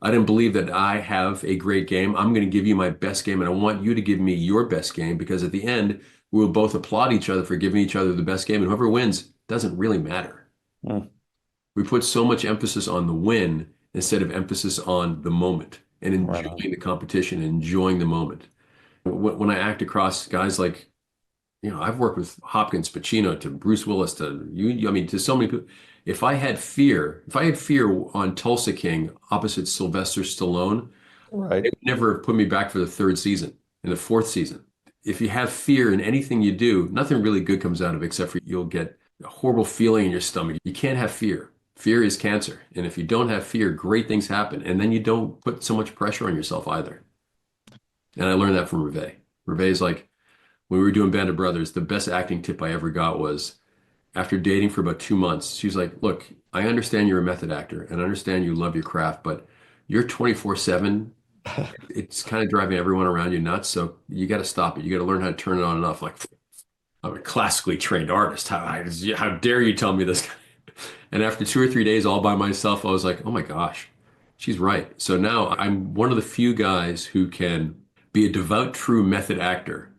[SPEAKER 1] I didn't believe that I have a great game. I'm going to give you my best game, and I want you to give me your best game because at the end, We will both applaud each other for giving each other the best game, and whoever wins doesn't really matter.
[SPEAKER 2] Mm,
[SPEAKER 1] We put so much emphasis on the win instead of emphasis on the moment and
[SPEAKER 2] right on.
[SPEAKER 1] enjoying the competition, and enjoying the moment. When I act across guys like, I've worked with Hopkins, Pacino, to Bruce Willis, to I mean, to so many people. If I had fear on Tulsa King opposite Sylvester Stallone,
[SPEAKER 2] Right.
[SPEAKER 1] it would never have put me back for the third season, in the fourth season. If you have fear in anything you do, nothing really good comes out of it, except for you'll get a horrible feeling in your stomach. You can't have fear. Fear is cancer. And if you don't have fear, great things happen. And then you don't put so much pressure on yourself either. And I learned that from Ruvé. Ruvé is like, when we were doing Band of Brothers, the best acting tip I ever got was, after dating for about 2 months, she was like, look, I understand you're a method actor and I understand you love your craft, but you're 24/7. It's kind of driving everyone around you nuts. So you got to stop it. You got to learn how to turn it on and off. Like, I'm a classically trained artist. How dare you tell me this? And after 2 or 3 days all by myself, I was like, oh my gosh, she's right. So now I'm one of the few guys who can be a devout, true method actor,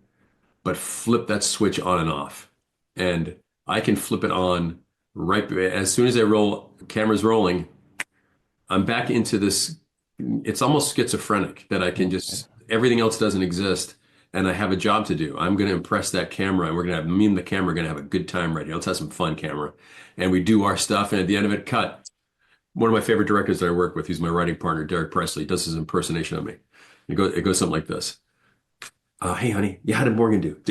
[SPEAKER 1] but flip that switch on and off. And I can flip it on right as soon as I roll, camera's rolling, I'm back into this. It's almost schizophrenic that I can just, everything else doesn't exist. And I have a job to do. I'm going to impress that camera, and we're going to have, me and the camera are going to have a good time right here. Let's have some fun, camera. And we do our stuff. And at the end of it, cut. One of my favorite directors that I work with, he's my writing partner, Derek Presley, does his impersonation of me. It goes something like this. Hey, honey, yeah, how did Morgan do?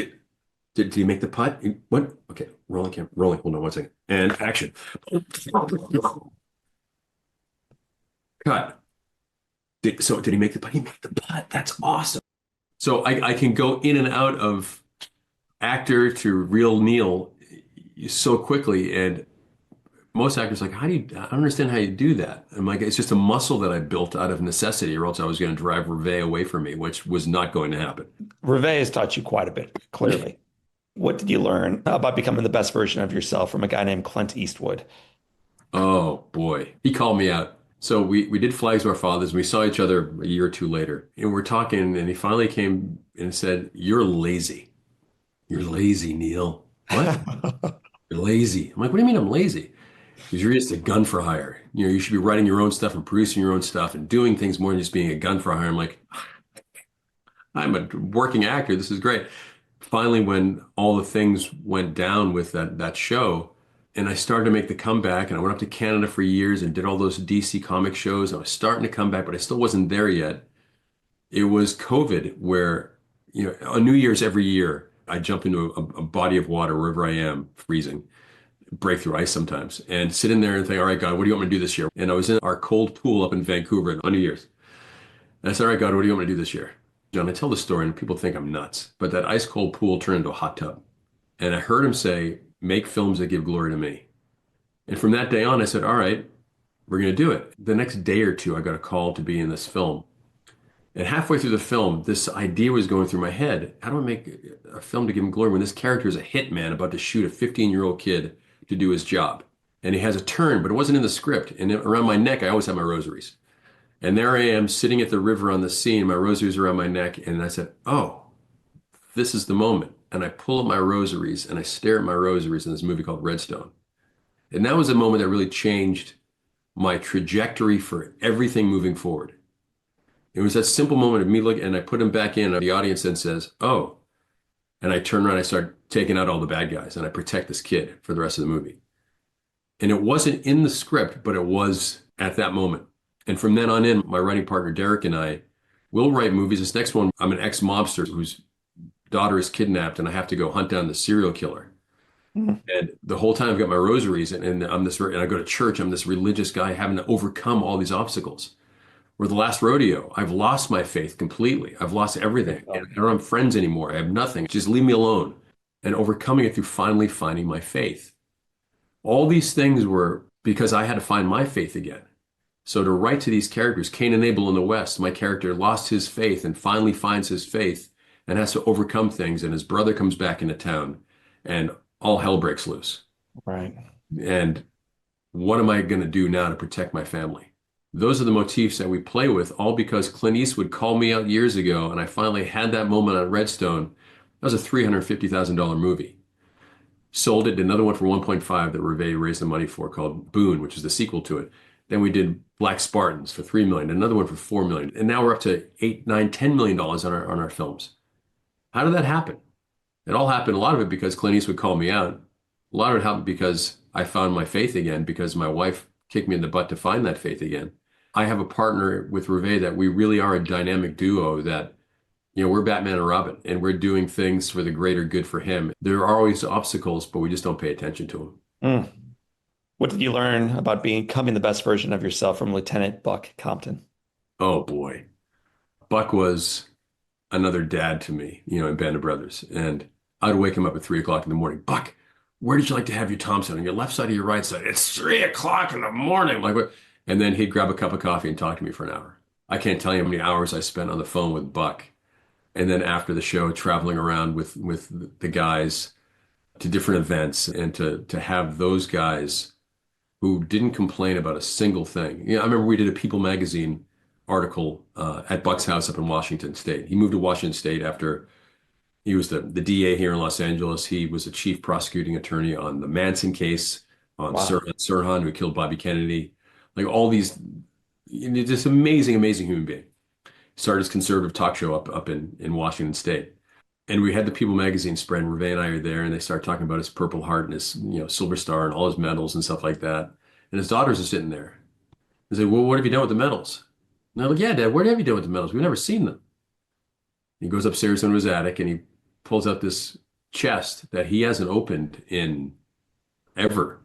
[SPEAKER 1] Did he make the putt? What? Okay, rolling camera, rolling. Hold on one second. And action. Cut. Did he make the putt? He made the putt. That's awesome. So I can go in and out of actor to real Neal so quickly. And most actors are like, I don't understand how you do that. I'm like, it's just a muscle that I built out of necessity, or else I was going to drive Ruvé away from me, which was not going to happen.
[SPEAKER 2] Ruvé has taught you quite a bit, clearly. What did you learn about becoming the best version of yourself from a guy named Clint Eastwood?
[SPEAKER 1] Oh boy, he called me out. So we did Flags of Our Fathers. We saw each other a year or two later, and we're talking, and he finally came and said, "You're lazy. You're lazy, Neal." What? You're lazy. I'm like, what do you mean I'm lazy? Because you're just a gun for hire. You should be writing your own stuff and producing your own stuff and doing things more than just being a gun for hire. I'm like, I'm a working actor. This is great. Finally, when all the things went down with that show, and I started to make the comeback, and I went up to Canada for years and did all those DC comic shows. I was starting to come back, but I still wasn't there yet. It was COVID, where, on New Year's every year, I jump into a body of water wherever I am, freezing, break through ice sometimes, and sit in there and think, all right, God, what do you want me to do this year? And I was in our cold pool up in Vancouver on New Year's. And I said, all right, God, what do you want me to do this year? John, I tell the story and people think I'm nuts, but that ice cold pool turned into a hot tub. And I heard him say, make films that give glory to me. And from that day on, I said, all right, we're going to do it. The next day or two, I got a call to be in this film. And halfway through the film, this idea was going through my head. How do I make a film to give him glory when this character is a hitman about to shoot a 15-year-old kid to do his job? And he has a turn, but it wasn't in the script. And around my neck, I always have my rosaries. And there I am sitting at the river on the sea, and my rosaries around my neck. And I said, oh, this is the moment. And I pull up my rosaries and I stare at my rosaries in this movie called Redstone. And that was a moment that really changed my trajectory for everything moving forward. It was that simple moment of me looking, and I put him back in, and the audience then says, oh, and I turn around, I start taking out all the bad guys, and I protect this kid for the rest of the movie. And it wasn't in the script, but it was at that moment. And from then on in, my writing partner, Derek, and I will write movies. This next one, I'm an ex-mobster whose daughter is kidnapped, and I have to go hunt down the serial killer.
[SPEAKER 2] Mhm.
[SPEAKER 1] And the whole time I've got my rosaries, and and I go to church. I'm this religious guy having to overcome all these obstacles. Where the last rodeo, I've lost my faith completely. I've lost everything. And I don't have friends anymore. I have nothing. Just leave me alone. And overcoming it through finally finding my faith. All these things were because I had to find my faith again. So to write to these characters, Cain and Abel in the West, my character lost his faith and finally finds his faith and has to overcome things. And his brother comes back into town and all hell breaks loose.
[SPEAKER 2] Right.
[SPEAKER 1] And what am I going to do now to protect my family? Those are the motifs that we play with, all because Clint Eastwood called me out years ago, and I finally had that moment on Redstone That was a $350,000 movie. Sold it, did another one for 1.5 that Ruvé raised the money for called Boone, which is the sequel to it. Then we did Black Spartans for 3 million, another one for 4 million. And now we're up to 8, 9, $10 million on our films. How did that happen? It all happened, a lot of it because Clint Eastwood called me out. A lot of it happened because I found my faith again, because my wife kicked me in the butt to find that faith again. I have a partner with Ruvé that we really are a dynamic duo that, we're Batman and Robin, and we're doing things for the greater good for him. There are always obstacles, but we just don't pay attention to them.
[SPEAKER 2] Mm. What did you learn about becoming the best version of yourself from Lieutenant Buck Compton?
[SPEAKER 1] Oh boy. Buck was another dad to me, in Band of Brothers. And I'd wake him up at 3 o'clock in the morning. Buck, where did you like to have your Thompson? On your left side or your right side? It's 3 o'clock in the morning. I'm like, what? And then he'd grab a cup of coffee and talk to me for an hour. I can't tell you how many hours I spent on the phone with Buck. And then after the show, traveling around with the guys to different events, and to have those guys who didn't complain about a single thing. I remember we did a People magazine article at Buck's house up in Washington State. He moved to Washington State after he was the DA here in Los Angeles. He was a chief prosecuting attorney on the Manson case, on
[SPEAKER 2] Wow.
[SPEAKER 1] Sirhan, who killed Bobby Kennedy. Like all these, this amazing, amazing human being. Started his conservative talk show up in Washington State. And we had the People magazine spread, and Ruvé and I are there, and they start talking about his Purple Heart and his, Silver Star and all his medals and stuff like that. And his daughters are sitting there. They say, well, what have you done with the medals? And I'm like, yeah, Dad, what have you done with the medals? We've never seen them. He goes upstairs into his attic and he pulls out this chest that he hasn't opened in ever.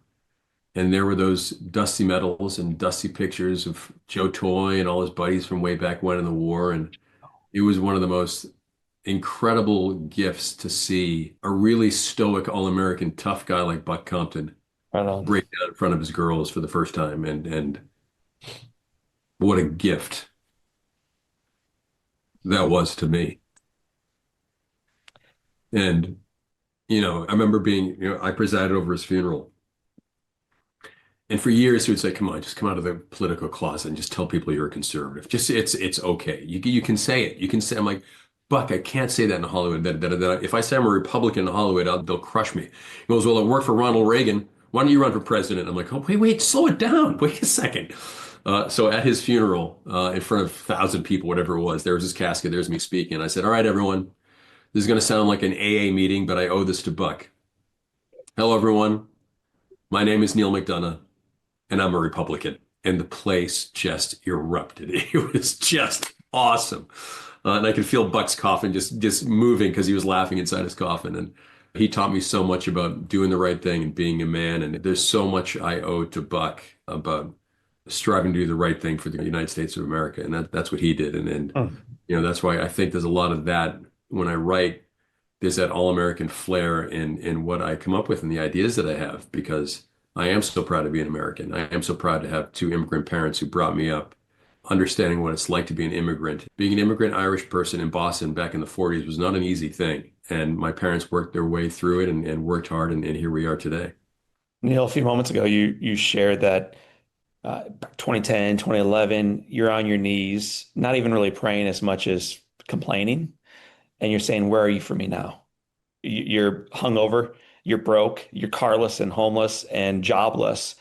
[SPEAKER 1] And there were those dusty medals and dusty pictures of Joe Toy and all his buddies from way back when in the war. And it was one of the most incredible gifts to see a really stoic, all-American tough guy like Buck Compton
[SPEAKER 2] Right on.
[SPEAKER 1] break down in front of his girls for the first time. And what a gift that was to me. And, I remember being, I presided over his funeral. And for years, he would say, come on, just come out of the political closet and just tell people you're a conservative. Just, it's okay. You can say it. You can say, I'm like, Buck, I can't say that in Hollywood. That if I say I'm a Republican in Hollywood, they'll crush me. He goes, well, I worked for Ronald Reagan. Why don't you run for president? I'm like, oh, wait, slow it down. Wait a second. So at his funeral, in front of 1,000 people, whatever it was, there was his casket. There's me speaking. I said, all right, everyone, this is going to sound like an AA meeting, but I owe this to Buck. Hello, everyone. My name is Neal McDonough, and I'm a Republican. And the place just erupted. It was just awesome. And I could feel Buck's coffin just moving because he was laughing inside his coffin. And he taught me so much about doing the right thing and being a man. And there's so much I owe to Buck about striving to do the right thing for the United States of America. And that's what he did. And
[SPEAKER 2] Mm.
[SPEAKER 1] that's why I think there's a lot of that when I write. There's that all-American flair in what I come up with and the ideas that I have, because I am so proud to be an American. I am so proud to have two immigrant parents who brought me up, understanding what it's like to be an immigrant. Being an immigrant Irish person in Boston back in the 40s was not an easy thing. And my parents worked their way through it and worked hard, and here we are today.
[SPEAKER 2] Neal, a few moments ago, you shared that 2010, 2011, you're on your knees, not even really praying as much as complaining. And you're saying, where are you for me now? You're hungover, you're broke, you're carless and homeless and jobless,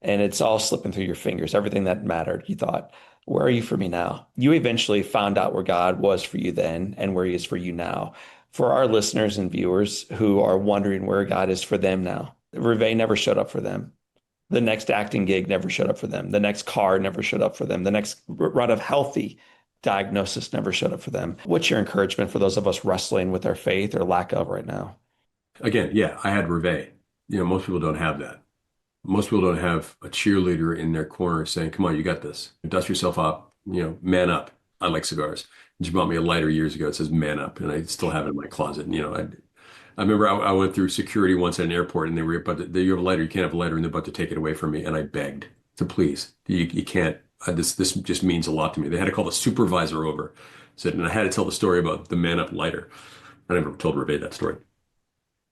[SPEAKER 2] and it's all slipping through your fingers. Everything that mattered, you thought, where are you for me now? You eventually found out where God was for you then and where he is for you now. For our listeners and viewers who are wondering where God is for them now, Ruvé never showed up for them. The next acting gig never showed up for them. The next car never showed up for them. The next run of healthy diagnosis never showed up for them. What's your encouragement for those of us wrestling with our faith or lack of right now?
[SPEAKER 1] Again, yeah, I had Ruvé. Most people don't have that. Most people don't have a cheerleader in their corner saying, come on, you got this. Dust yourself up, man up. I like cigars. She bought me a lighter years ago. It says man up, and I still have it in my closet. I remember I went through security once at an airport, and they were about to, you have a lighter, you can't have a lighter, and they're about to take it away from me. And I begged to please, you can't. This just means a lot to me. They had to call the supervisor over. Said, and I had to tell the story about the man up lighter. I never told Ruvé that story,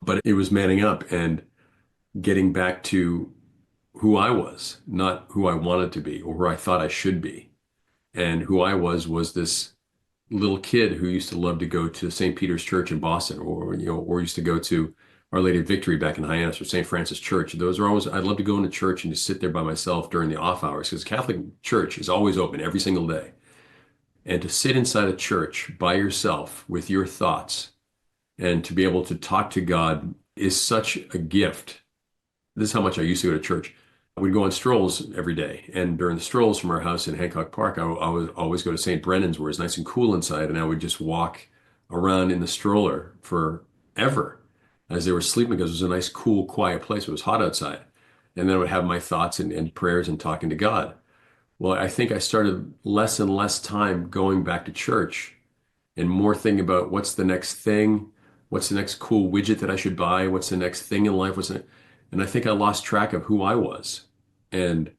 [SPEAKER 1] but it was manning up and getting back to who I was, not who I wanted to be or who I thought I should be. And who I was this little kid who used to love to go to St. Peter's Church in Boston, or used to go to Our Lady of Victory back in Hyannis, or St. Francis Church. Those are always, I'd love to go into church and just sit there by myself during the off hours, because Catholic Church is always open every single day. And to sit inside a church by yourself with your thoughts and to be able to talk to God is such a gift. This is how much I used to go to church. We'd go on strolls every day. And during the strolls from our house in Hancock Park, I would always go to St. Brennan's where it's nice and cool inside. And I would just walk around in the stroller forever as they were sleeping, because it was a nice, cool, quiet place. It was hot outside. And then I would have my thoughts and prayers and talking to God. Well, I think I started less and less time going back to church and more thinking about what's the next thing, what's the next cool widget that I should buy, what's the next thing in life, and I think I lost track of who I was. And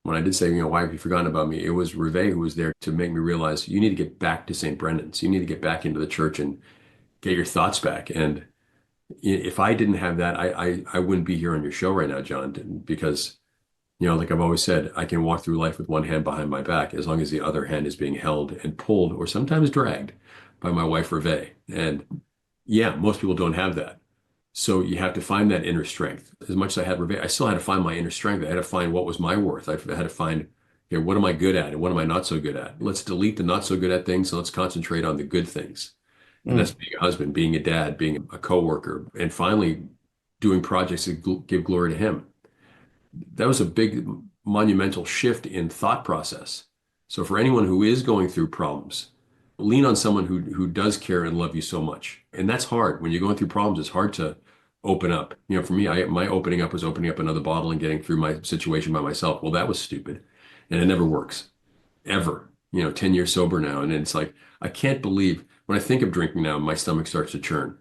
[SPEAKER 1] when I did say, why have you forgotten about me? It was Ruvé who was there to make me realize you need to get back to St. Brendan's. You need to get back into the church and get your thoughts back. And if I didn't have that, I wouldn't be here on your show right now, John, because like I've always said, I can walk through life with one hand behind my back as long as the other hand is being held and pulled or sometimes dragged by my wife, Ruvé. And yeah, most people don't have that. So you have to find that inner strength. As much as I had Ruvé, I still had to find my inner strength. I had to find what was my worth. I had to find, what am I good at and what am I not so good at? Let's delete the not so good at things and let's concentrate on the good things. And that's being a husband, being a dad, being a coworker, and finally doing projects that give glory to him. That was a big monumental shift in thought process. So for anyone who is going through problems, lean on someone who does care and love you so much. And that's hard. When you're going through problems, it's hard to open up. For me, my opening up was opening up another bottle and getting through my situation by myself. Well, that was stupid. And it never works. Ever. 10 years sober now. And it's like, I can't believe when I think of drinking now, my stomach starts to churn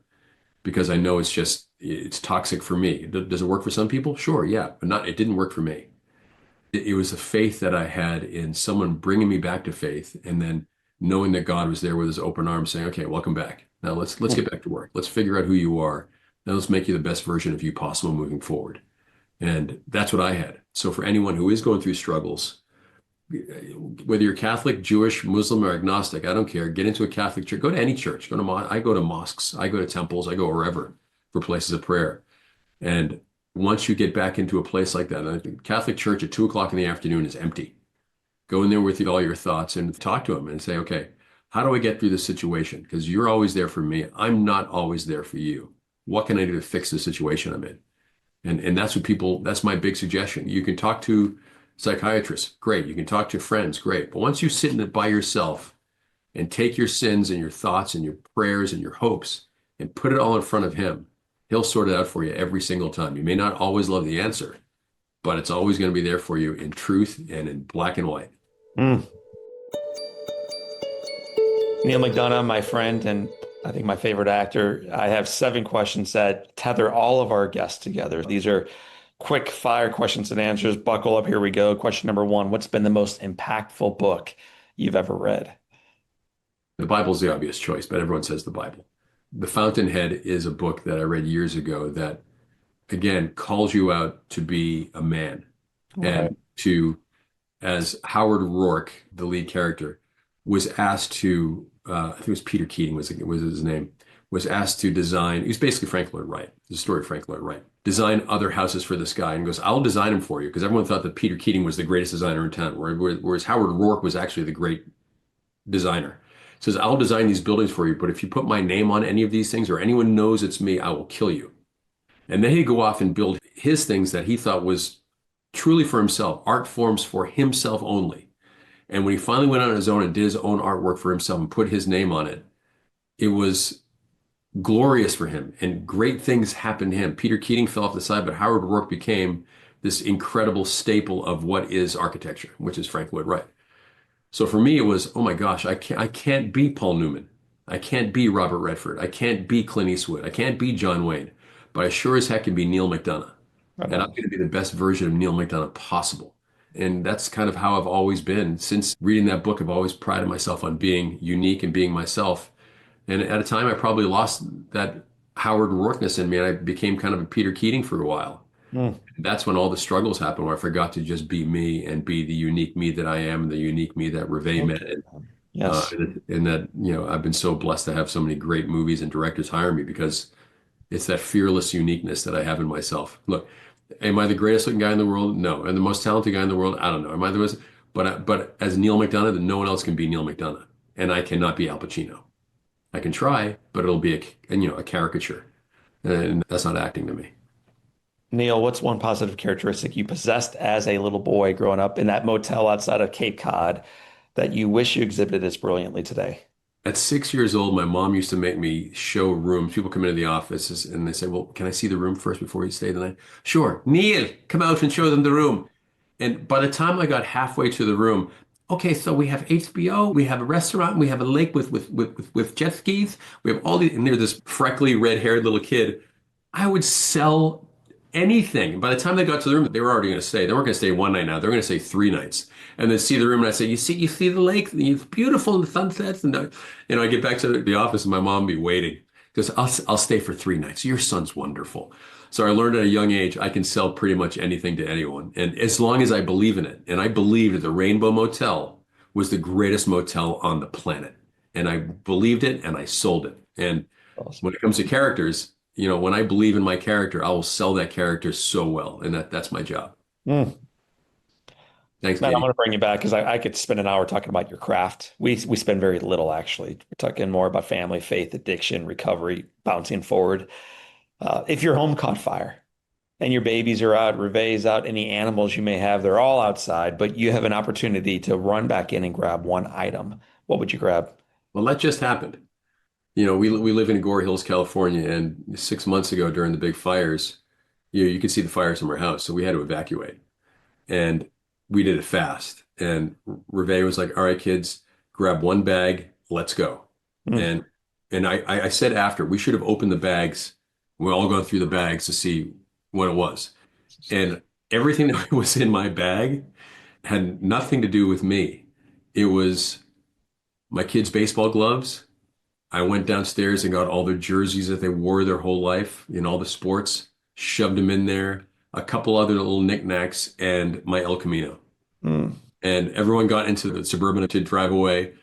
[SPEAKER 1] because I know it's toxic for me. Does it work for some people? Sure, yeah, but it didn't work for me. It was a faith that I had in someone bringing me back to faith, and then knowing that God was there with his open arms saying, okay, welcome back. Now let's get back to work. Let's figure out who you are. Now let's make you the best version of you possible moving forward. And that's what I had. So for anyone who is going through struggles, whether you're Catholic, Jewish, Muslim, or agnostic, I don't care. Get into a Catholic church. Go to any church. I go to mosques. I go to temples. I go wherever for places of prayer. And once you get back into a place like that, the Catholic church at 2 o'clock in the afternoon is empty. Go in there with all your thoughts and talk to them and say, okay, how do I get through this situation? Because you're always there for me. I'm not always there for you. What can I do to fix the situation I'm in? And that's my big suggestion. You can talk to psychiatrists, great. You can talk to friends, great. But once you sit in it by yourself and take your sins and your thoughts and your prayers and your hopes and put it all in front of him, he'll sort it out for you every single time. You may not always love the answer, but it's always going to be there for you in truth and in black and white.
[SPEAKER 2] Mm. Neal McDonough, my friend, and I think my favorite actor. I have 7 questions that tether all of our guests together. These are quick fire questions and answers. Buckle up. Here we go. Question number 1. What's been the most impactful book you've ever read?
[SPEAKER 1] The Bible's the obvious choice, but everyone says the Bible. The Fountainhead is a book that I read years ago that, again, calls you out to be a man and to, as Howard Rourke, the lead character, was asked to, I think it was Peter Keating was his name, was asked to design, he was basically Frank Lloyd Wright, the story of Frank Lloyd Wright, design other houses for this guy, and goes, I'll design them for you, because everyone thought that Peter Keating was the greatest designer in town, whereas Howard Rourke was actually the great designer. He says, I'll design these buildings for you, but if you put my name on any of these things or anyone knows it's me, I will kill you. And then he'd go off and build his things that he thought was truly for himself, art forms for himself only. And when he finally went on his own and did his own artwork for himself and put his name on it, it was glorious for him and great things happened to him. Peter Keating fell off the side, but Howard Rourke became this incredible staple of what is architecture, which is Frank Lloyd Wright. So for me, it was, oh my gosh, I can't be Paul Newman. I can't be Robert Redford. I can't be Clint Eastwood. I can't be John Wayne, but I sure as heck can be Neal McDonough. And I'm going to be the best version of Neal McDonough possible. And that's kind of how I've always been. Since reading that book, I've always prided myself on being unique and being myself. And at a time, I probably lost that Howard Rourkeness in me, and I became kind of a Peter Keating for a while. That's when all the struggles happened, where I forgot to just be me and be the unique me that I am, and the unique me that Reve met.
[SPEAKER 2] Yes.
[SPEAKER 1] And that, I've been so blessed to have so many great movies and directors hire me because it's that fearless uniqueness that I have in myself. Look, am I the greatest looking guy in the world? No. And the most talented guy in the world? I don't know. Am I the most? But as Neal McDonough, no one else can be Neal McDonough, and I cannot be Al Pacino. I can try, but it'll be a caricature, and that's not acting to me.
[SPEAKER 2] Neil, what's one positive characteristic you possessed as a little boy growing up in that motel outside of Cape Cod that you wish you exhibited as brilliantly today?
[SPEAKER 1] At 6 years old, my mom used to make me show rooms. People come into the office and they say, "Well, can I see the room first before you stay the night?" Sure. Neil, come out and show them the room. And by the time I got halfway to the room, okay, so we have HBO, we have a restaurant, we have a lake with jet skis, we have all these, and there's this freckly red-haired little kid. I would sell anything. By the time they got to the room, they were already going to stay. They weren't going to stay one night now. They were going to stay 3 nights. And then see the room, and I say, you see the lake? It's beautiful in the sunsets. And I get back to the office, and my mom be waiting because I'll stay for 3 nights. Your son's wonderful. So I learned at a young age I can sell pretty much anything to anyone, and as long as I believe in it. And I believed that the Rainbow Motel was the greatest motel on the planet, and I believed it, and I sold it. And
[SPEAKER 2] Awesome.
[SPEAKER 1] when it comes to characters, when I believe in my character, I will sell that character so well, and that's my job.
[SPEAKER 2] Mm.
[SPEAKER 1] Thanks,
[SPEAKER 2] Man, I want
[SPEAKER 1] Katie.
[SPEAKER 2] to bring you back because I could spend an hour talking about your craft. We spend very little actually. We're talking more about family, faith, addiction, recovery, bouncing forward. If your home caught fire and your babies are out, Ruvé's out, any animals you may have, they're all outside, but you have an opportunity to run back in and grab one item. What would you grab?
[SPEAKER 1] Well, that just happened. We live in Gore Hills, California, and 6 months ago during the big fires, you could see the fires from our house, so we had to evacuate. And we did it fast. And Ruvé was like, "All right, kids, grab one bag, let's go."
[SPEAKER 2] Mm.
[SPEAKER 1] And I said after we should have opened the bags. We all gone through the bags to see what it was. And everything that was in my bag had nothing to do with me. It was my kids' baseball gloves. I went downstairs and got all their jerseys that they wore their whole life in all the sports, shoved them in there, a couple other little knickknacks, and my El Camino.
[SPEAKER 2] Mm.
[SPEAKER 1] And everyone got into the Suburban to drive away.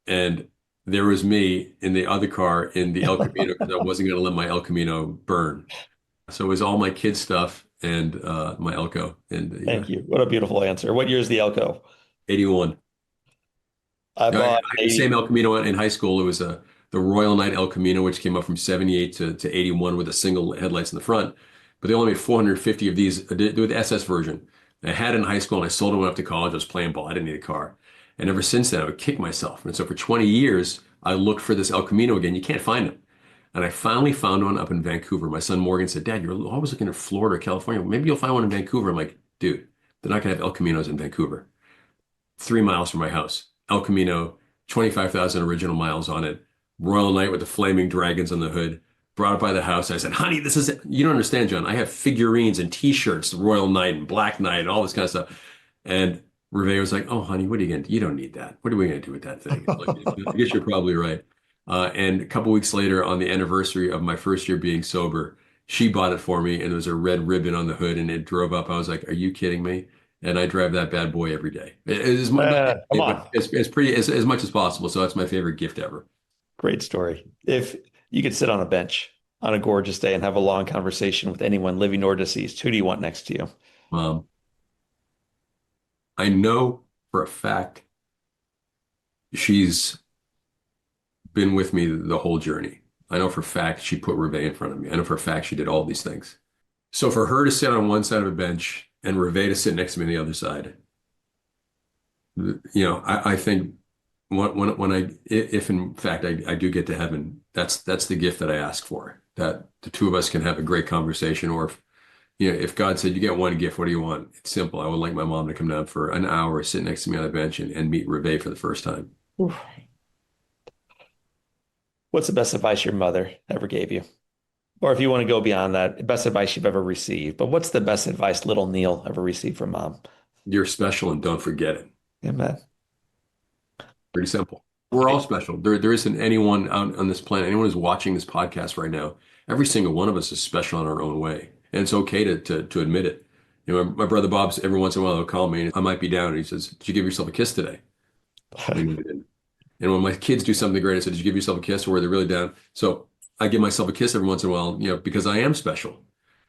[SPEAKER 1] And there was me in the other car in the El Camino because I wasn't going to let my El Camino burn. So it was all my kids' stuff and my Elko. And yeah,
[SPEAKER 2] Thank you. What a beautiful answer. What year is the Elko?
[SPEAKER 1] 81.
[SPEAKER 2] I
[SPEAKER 1] I
[SPEAKER 2] bought
[SPEAKER 1] had the
[SPEAKER 2] a
[SPEAKER 1] same El Camino in high school. It was the Royal Knight El Camino, which came up from 78 to 81 with a single headlights in the front. But they only made 450 of these with the SS version. I had it in high school and I sold it when I went up to college. I was playing ball. I didn't need a car. And ever since then, I would kick myself. And so for 20 years, I looked for this El Camino again. You can't find them. And I finally found one up in Vancouver. My son Morgan said, "Dad, you're always looking at Florida or California. Maybe you'll find one in Vancouver." I'm like, "Dude, they're not going to have El Caminos in Vancouver." 3 miles from my house. El Camino, 25,000 original miles on it. Royal Knight with the flaming dragons on the hood. Brought it by the house. I said, "Honey, this is it." You don't understand, John. I have figurines and T-shirts, the Royal Knight and Black Knight and all this kind of stuff. And Reve was like, "Oh, honey, what are you going to do? You don't need that. What are we going to do with that thing?" Like, I guess you're probably right. And a couple weeks later, on the anniversary of my first year being sober, she bought it for me, and there was a red ribbon on the hood, and it drove up. I was like, "Are you kidding me?" And I drive that bad boy every day. It is
[SPEAKER 2] come on.
[SPEAKER 1] it's pretty as much as possible. So that's my favorite gift ever.
[SPEAKER 2] Great story. If you could sit on a bench on a gorgeous day and have a long conversation with anyone living or deceased, who do you want next to you?
[SPEAKER 1] Um, I know for a fact she's been with me the whole journey. I know for a fact she put Reve in front of me. I know for a fact she did all these things. So for her to sit on one side of a bench and Reve to sit next to me on the other side, I think if in fact I do get to heaven, that's the gift that I ask for, that the two of us can have a great conversation. Or if God said you get one gift, what do you want? It's simple. I would like my mom to come down for an hour, sit next to me on a bench and meet Reve for the first time.
[SPEAKER 2] Oof. What's the best advice your mother ever gave you? Or if you want to go beyond that, best advice you've ever received. But what's the best advice little Neil ever received from mom?
[SPEAKER 1] You're special and don't forget it.
[SPEAKER 2] Amen.
[SPEAKER 1] Pretty simple. We're all special. There isn't anyone on this planet, anyone who's watching this podcast right now. Every single one of us is special in our own way. And it's okay to admit it. My brother Bob's every once in a while he'll call me and I might be down and he says, "Did you give yourself a kiss today?" I didn't. And when my kids do something great, I said, did you give yourself a kiss, or were they really down? So I give myself a kiss every once in a while, because I am special.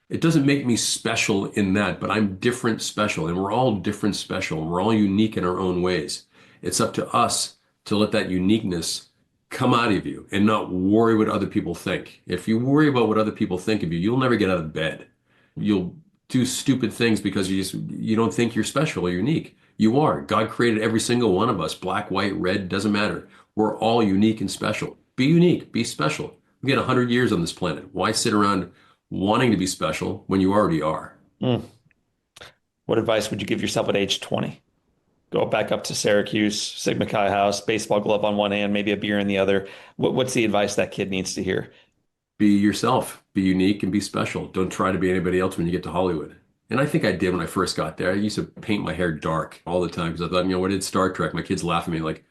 [SPEAKER 1] It doesn't make me special in that, but I'm different special, and we're all different special, and we're all unique in our own ways. It's up to us to let that uniqueness come out of you and not worry what other people think. If you worry about what other people think of you, you'll never get out of bed. You'll do stupid things because you don't think you're special or unique. You are. God created every single one of us, black, white, red, doesn't matter. We're all unique and special. Be unique, be special. We get 100 years on this planet. Why sit around wanting to be special when you already are?
[SPEAKER 2] Mm. What advice would you give yourself at age 20? Go back up to Syracuse, Sigma Chi House, baseball glove on one hand, maybe a beer in the other. What's the advice that kid needs to hear?
[SPEAKER 1] Be yourself, be unique, and be special. Don't try to be anybody else when you get to Hollywood. And I think I did when I first got there. I used to paint my hair dark all the time because I thought, what did Star Trek? My kids laugh at me like,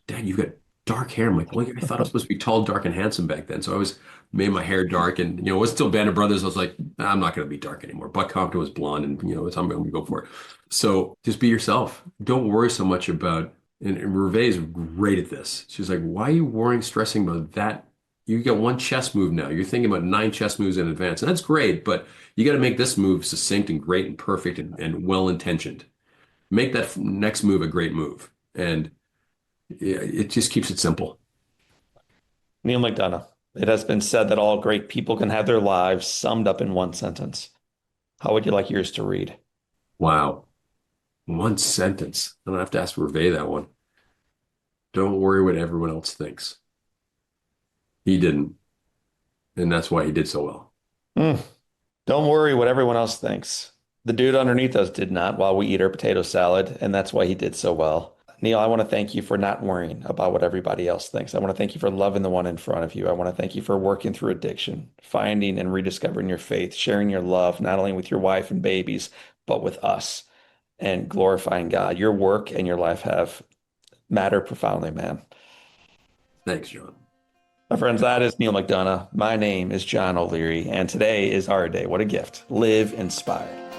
[SPEAKER 1] Dad, you've got dark hair. I'm like, well, I thought I was supposed to be tall, dark, and handsome back then. So I always made my hair dark. And, it was still Band of Brothers. I was like, nah, I'm not going to be dark anymore. Buck Compton was blonde, and, I'm going to go for it. So just be yourself. Don't worry so much about, and Ruvé is great at this. She's like, why are you worrying, stressing about that? You got one chess move now. You're thinking about 9 chess moves in advance. And that's great, but you got to make this move succinct and great and perfect and well-intentioned. Make that next move a great move. And it just keeps it simple.
[SPEAKER 2] Neal McDonough. It has been said that all great people can have their lives summed up in one sentence. How would you like yours to read?
[SPEAKER 1] Wow. One sentence. I don't have to ask Ruvé that one. Don't worry what everyone else thinks. He didn't. And that's why he did so well.
[SPEAKER 2] Mm. Don't worry what everyone else thinks. The dude underneath us did not while we eat our potato salad, and that's why he did so well. Neal, I want to thank you for not worrying about what everybody else thinks. I want to thank you for loving the one in front of you. I want to thank you for working through addiction, finding and rediscovering your faith, sharing your love, not only with your wife and babies, but with us, and glorifying God. Your work and your life have mattered profoundly, man.
[SPEAKER 1] Thanks, John.
[SPEAKER 2] My friends, that is Neal McDonough. My name is John O'Leary, and today is our day. What a gift. Live inspired.